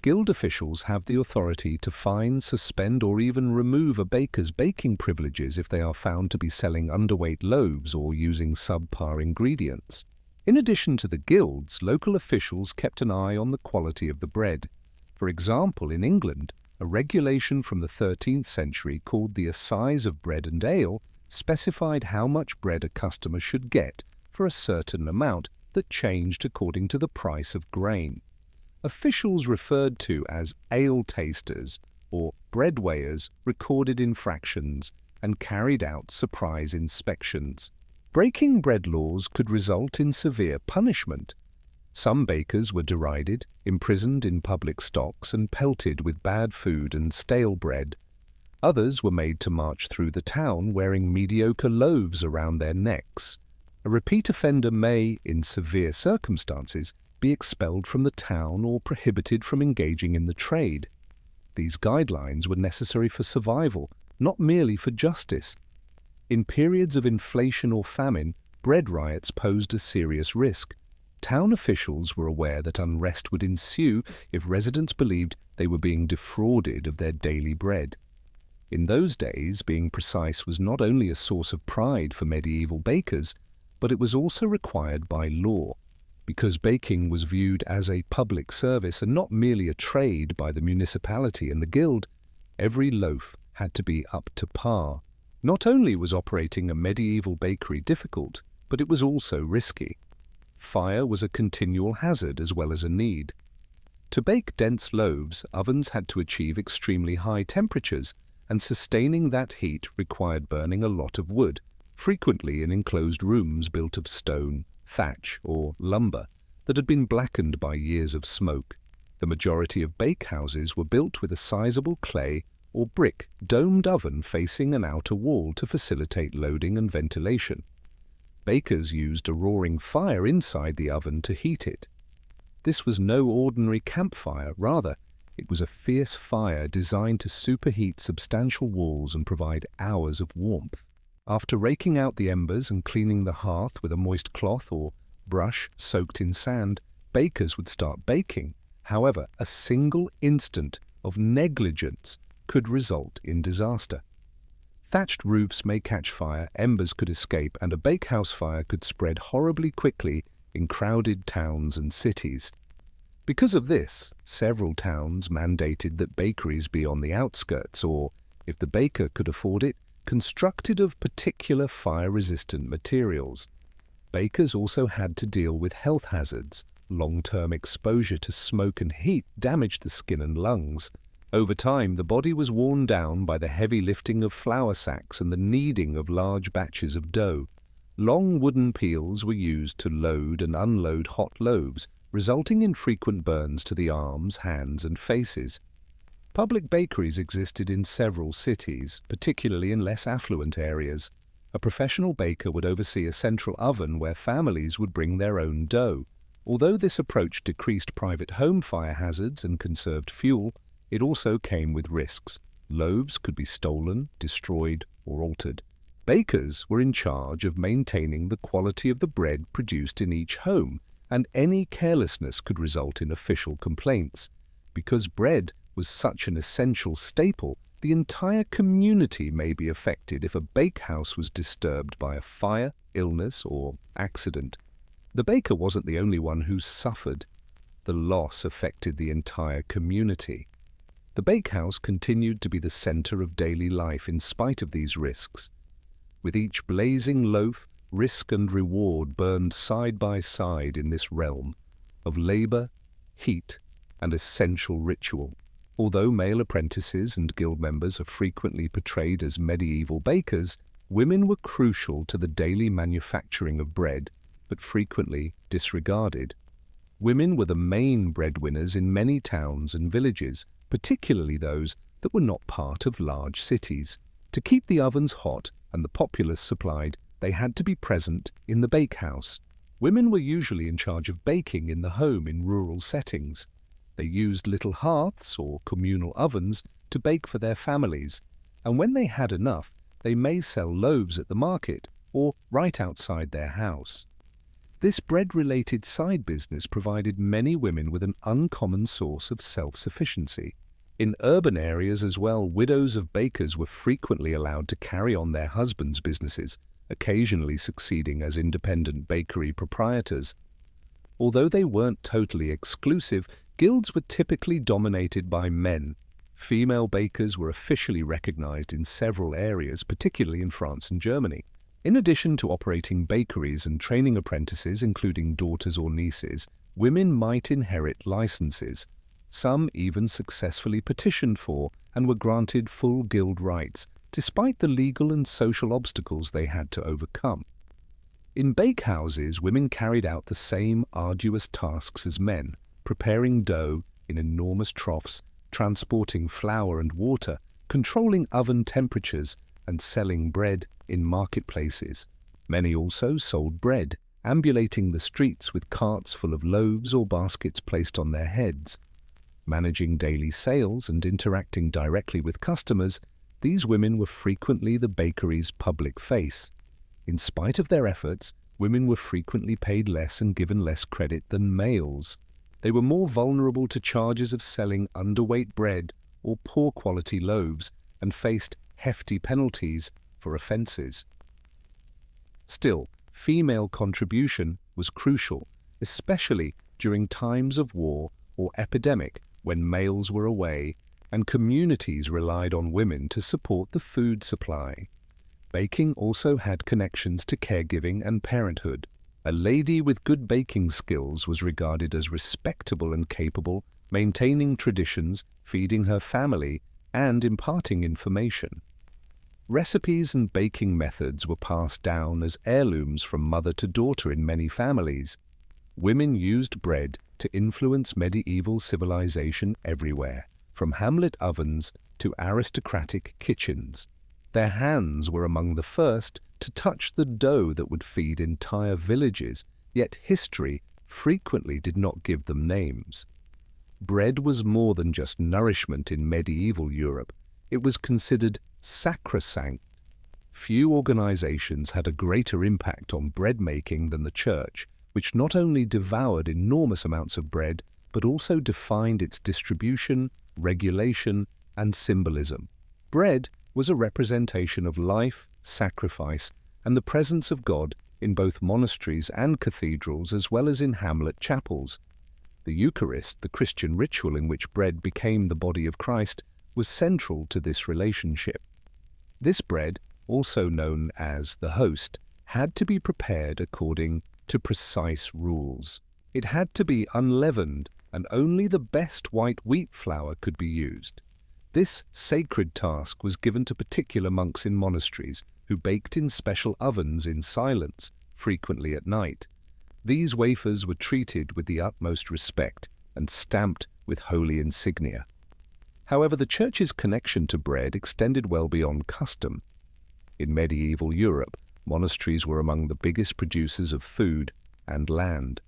Guild officials have the authority to fine, suspend, or even remove a baker's baking privileges if they are found to be selling underweight loaves or using subpar ingredients. In addition to the guilds, local officials kept an eye on the quality of the bread. For example, in England, a regulation from the 13th century called the Assize of Bread and Ale specified how much bread a customer should get for a certain amount that changed according to the price of grain. Officials referred to as ale tasters or bread weighers recorded infractions and carried out surprise inspections. Breaking bread laws could result in severe punishment. Some bakers were derided, imprisoned in public stocks, and pelted with bad food and stale bread. Others were made to march through the town wearing mediocre loaves around their necks. A repeat offender may, in severe circumstances, be expelled from the town or prohibited from engaging in the trade. These guidelines were necessary for survival, not merely for justice. In periods of inflation or famine, bread riots posed a serious risk. Town officials were aware that unrest would ensue if residents believed they were being defrauded of their daily bread. In those days, being precise was not only a source of pride for medieval bakers, but it was also required by law. Because baking was viewed as a public service and not merely a trade by the municipality and the guild, every loaf had to be up to par. Not only was operating a medieval bakery difficult, but it was also risky. Fire was a continual hazard as well as a need. To bake dense loaves, ovens had to achieve extremely high temperatures, and sustaining that heat required burning a lot of wood, frequently in enclosed rooms built of stone, thatch, or lumber that had been blackened by years of smoke. The majority of bakehouses were built with a sizable clay or brick domed oven facing an outer wall to facilitate loading and ventilation. Bakers used a roaring fire inside the oven to heat it. This was no ordinary campfire, rather, it was a fierce fire designed to superheat substantial walls and provide hours of warmth. After raking out the embers and cleaning the hearth with a moist cloth or brush soaked in sand, bakers would start baking. However, a single instant of negligence could result in disaster. Thatched roofs may catch fire, embers could escape, and a bakehouse fire could spread horribly quickly in crowded towns and cities. Because of this, several towns mandated that bakeries be on the outskirts or, if the baker could afford it, constructed of particular fire-resistant materials. Bakers also had to deal with health hazards. Long-term exposure to smoke and heat damaged the skin and lungs. Over time, the body was worn down by the heavy lifting of flour sacks and the kneading of large batches of dough. Long wooden peels were used to load and unload hot loaves, resulting in frequent burns to the arms, hands, and faces. Public bakeries existed in several cities, particularly in less affluent areas. A professional baker would oversee a central oven where families would bring their own dough. Although this approach decreased private home fire hazards and conserved fuel, it also came with risks. Loaves could be stolen, destroyed, or altered. Bakers were in charge of maintaining the quality of the bread produced in each home, and any carelessness could result in official complaints. Because bread was such an essential staple, the entire community may be affected if a bakehouse was disturbed by a fire, illness, or accident. The baker wasn't the only one who suffered. The loss affected the entire community. The bakehouse continued to be the center of daily life in spite of these risks. With each blazing loaf, risk and reward burned side by side in this realm of labor, heat, and essential ritual. Although male apprentices and guild members are frequently portrayed as medieval bakers, women were crucial to the daily manufacturing of bread, but frequently disregarded. Women were the main breadwinners in many towns and villages, particularly those that were not part of large cities. To keep the ovens hot and the populace supplied, they had to be present in the bakehouse. Women were usually in charge of baking in the home in rural settings. They used little hearths or communal ovens to bake for their families, and when they had enough, they may sell loaves at the market or right outside their house. This bread-related side business provided many women with an uncommon source of self-sufficiency. In urban areas as well, widows of bakers were frequently allowed to carry on their husbands' businesses, occasionally succeeding as independent bakery proprietors. Although they weren't totally exclusive, guilds were typically dominated by men. Female bakers were officially recognized in several areas, particularly in France and Germany. In addition to operating bakeries and training apprentices, including daughters or nieces, women might inherit licenses. Some even successfully petitioned for and were granted full guild rights, despite the legal and social obstacles they had to overcome. In bakehouses, women carried out the same arduous tasks as men, preparing dough in enormous troughs, transporting flour and water, controlling oven temperatures, and selling bread in marketplaces. Many also sold bread, ambulating the streets with carts full of loaves or baskets placed on their heads. Managing daily sales and interacting directly with customers, these women were frequently the bakery's public face. In spite of their efforts, women were frequently paid less and given less credit than males. They were more vulnerable to charges of selling underweight bread or poor quality loaves and faced hefty penalties for offences. Still, female contribution was crucial, especially during times of war or epidemic when males were away and communities relied on women to support the food supply. Baking also had connections to caregiving and parenthood. A lady with good baking skills was regarded as respectable and capable, maintaining traditions, feeding her family, and imparting information. Recipes and baking methods were passed down as heirlooms from mother to daughter in many families. Women used bread to influence medieval civilization everywhere, from hamlet ovens to aristocratic kitchens. Their hands were among the first to touch the dough that would feed entire villages, yet history frequently did not give them names. Bread was more than just nourishment in medieval Europe. It was considered sacrosanct. Few organizations had a greater impact on bread making than the church, which not only devoured enormous amounts of bread, but also defined its distribution, regulation, and symbolism. Bread was a representation of life, sacrifice, and the presence of God in both monasteries and cathedrals, as well as in hamlet chapels. The Eucharist, the Christian ritual in which bread became the body of Christ, was central to this relationship. This bread, also known as the host, had to be prepared according to precise rules. It had to be unleavened, and only the best white wheat flour could be used. This sacred task was given to particular monks in monasteries, who baked in special ovens in silence, frequently at night. These wafers were treated with the utmost respect and stamped with holy insignia. However, the Church's connection to bread extended well beyond custom. In medieval Europe, monasteries were among the biggest producers of food and land.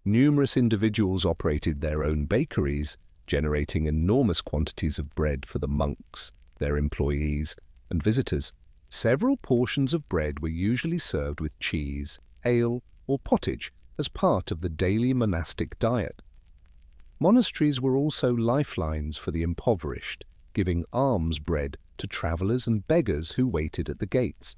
Numerous individuals operated their own bakeries, generating enormous quantities of bread for the monks, their employees, and visitors. Several portions of bread were usually served with cheese, ale, or pottage as part of the daily monastic diet. Monasteries were also lifelines for the impoverished, giving alms bread to travelers and beggars who waited at the gates.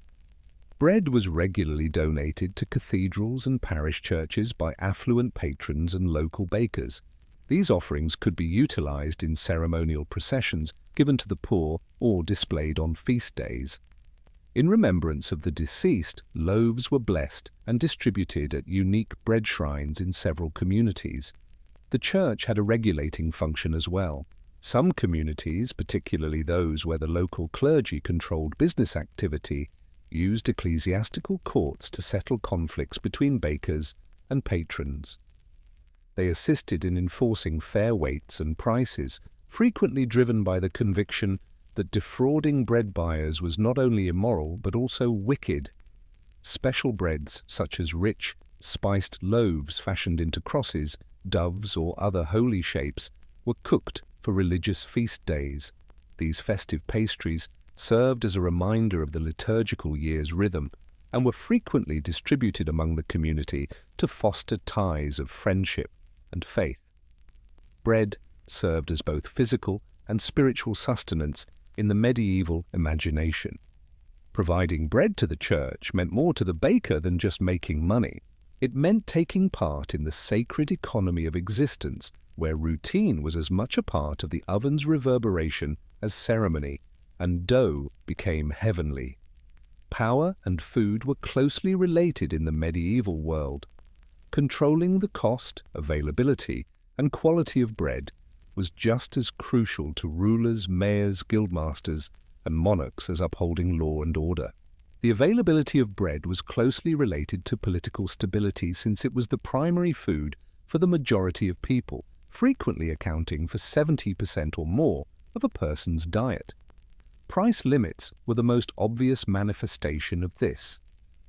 Bread was regularly donated to cathedrals and parish churches by affluent patrons and local bakers. These offerings could be utilized in ceremonial processions, given to the poor, or displayed on feast days. In remembrance of the deceased, loaves were blessed and distributed at unique bread shrines in several communities. The church had a regulating function as well. Some communities, particularly those where the local clergy controlled business activity, used ecclesiastical courts to settle conflicts between bakers and patrons. They assisted in enforcing fair weights and prices, frequently driven by the conviction that defrauding bread buyers was not only immoral but also wicked. Special breads, such as rich, spiced loaves fashioned into crosses, doves, or other holy shapes, were cooked for religious feast days. These festive pastries served as a reminder of the liturgical year's rhythm and were frequently distributed among the community to foster ties of friendship and faith. Bread served as both physical and spiritual sustenance in the medieval imagination. Providing bread to the church meant more to the baker than just making money. It meant taking part in the sacred economy of existence, where routine was as much a part of the oven's reverberation as ceremony, and dough became heavenly. Power and food were closely related in the medieval world. Controlling the cost, availability, and quality of bread was just as crucial to rulers, mayors, guildmasters, and monarchs as upholding law and order. The availability of bread was closely related to political stability since it was the primary food for the majority of people, frequently accounting for 70% or more of a person's diet. Price limits were the most obvious manifestation of this.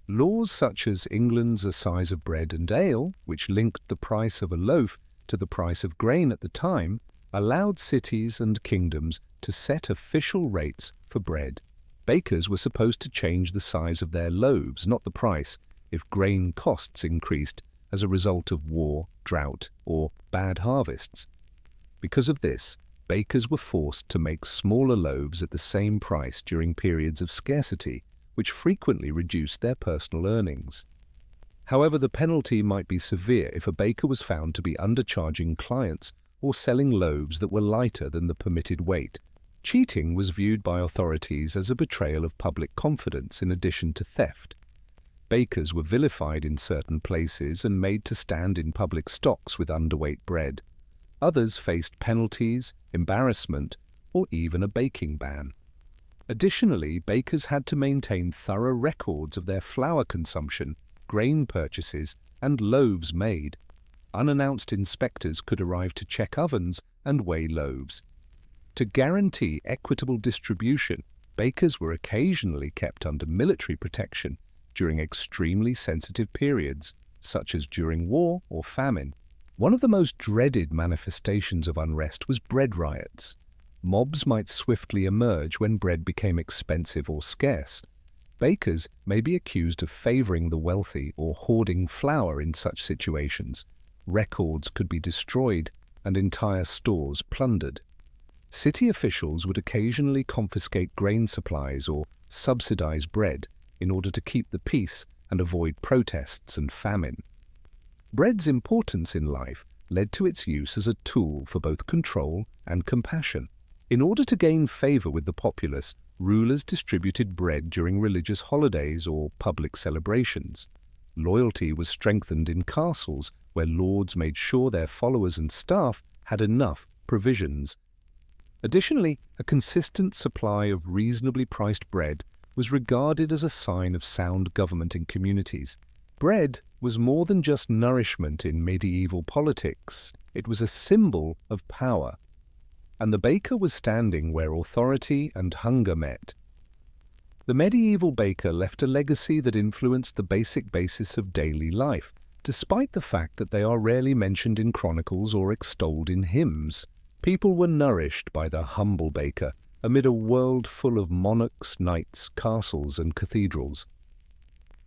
Laws such as England's A Size of Bread and Ale, which linked the price of a loaf to the price of grain at the time, allowed cities and kingdoms to set official rates for bread. Bakers were supposed to change the size of their loaves, not the price, if grain costs increased as a result of war, drought, or bad harvests. Because of this, bakers were forced to make smaller loaves at the same price during periods of scarcity, which frequently reduced their personal earnings. However, the penalty might be severe if a baker was found to be undercharging clients or selling loaves that were lighter than the permitted weight. Cheating was viewed by authorities as a betrayal of public confidence in addition to theft. Bakers were vilified in certain places and made to stand in public stocks with underweight bread. Others faced penalties, embarrassment, or even a baking ban. Additionally, bakers had to maintain thorough records of their flour consumption, grain purchases, and loaves made. Unannounced inspectors could arrive to check ovens and weigh loaves. To guarantee equitable distribution, bakers were occasionally kept under military protection during extremely sensitive periods, such as during war or famine. One of the most dreaded manifestations of unrest was bread riots. Mobs might swiftly emerge when bread became expensive or scarce. Bakers may be accused of favoring the wealthy or hoarding flour in such situations. Records could be destroyed and entire stores plundered. City officials would occasionally confiscate grain supplies or subsidize bread in order to keep the peace and avoid protests and famine. Bread's importance in life led to its use as a tool for both control and compassion. In order to gain favor with the populace, rulers distributed bread during religious holidays or public celebrations. Loyalty was strengthened in castles, where lords made sure their followers and staff had enough provisions. Additionally, a consistent supply of reasonably priced bread was regarded as a sign of sound government in communities. Bread was more than just nourishment in medieval politics. It was a symbol of power, and the baker was standing where authority and hunger met. The medieval baker left a legacy that influenced the basic basis of daily life, despite the fact that they are rarely mentioned in chronicles or extolled in hymns. People were nourished by the humble baker amid a world full of monarchs, knights, castles, and cathedrals.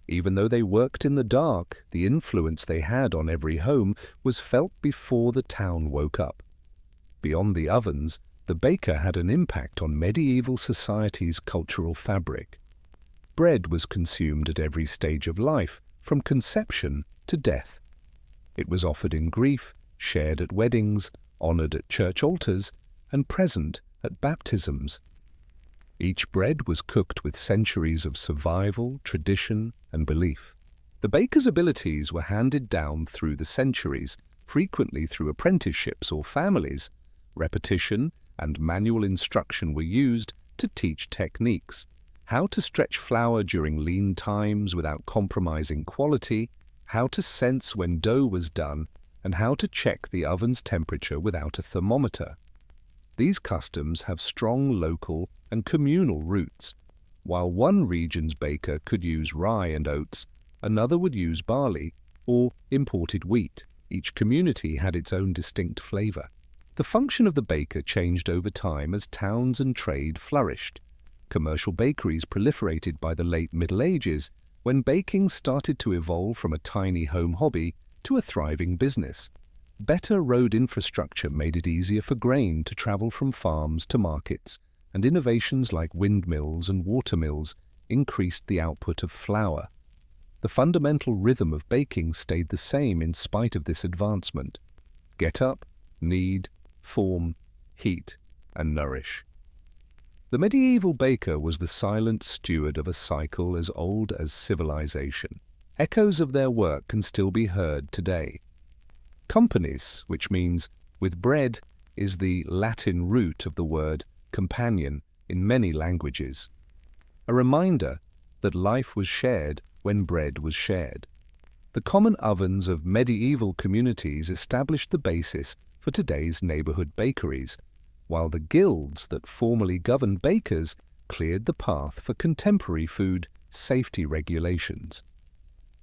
Even though they worked in the dark, the influence they had on every home was felt before the town woke up. Beyond the ovens, the baker had an impact on medieval society's cultural fabric. Bread was consumed at every stage of life, from conception to death. It was offered in grief, shared at weddings, honored at church altars, and present at baptisms. Each bread was cooked with centuries of survival, tradition, and belief. The baker's abilities were handed down through the centuries, frequently through apprenticeships or families. Repetition and manual instruction were used to teach techniques: how to stretch flour during lean times without compromising quality, how to sense when dough was done, and how to check the oven's temperature without a thermometer. These customs have strong local and communal roots. While one region's baker could use rye and oats, another would use barley or imported wheat. Each community had its own distinct flavor. The function of the baker changed over time as towns and trade flourished. Commercial bakeries proliferated by the late Middle Ages, when baking started to evolve from a tiny home hobby to a thriving business. Better road infrastructure made it easier for grain to travel from farms to markets, and innovations like windmills and watermills increased the output of flour. The fundamental rhythm of baking stayed the same in spite of this advancement: get up, knead, form, heat, and nourish. The medieval baker was the silent steward of a cycle as old as civilization. Echoes of their work can still be heard today. Companies, which means with bread, is the Latin root of the word companion in many languages. A reminder that life was shared when bread was shared. The common ovens of medieval communities established the basis for today's neighborhood bakeries, while the guilds that formerly governed bakers cleared the path for contemporary food safety regulations.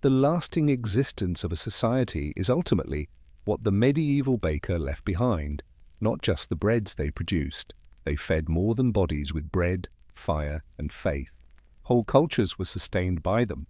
The lasting existence of a society is ultimately what the medieval baker left behind, not just the breads they produced. They fed more than bodies with bread, fire, and faith. Whole cultures were sustained by them.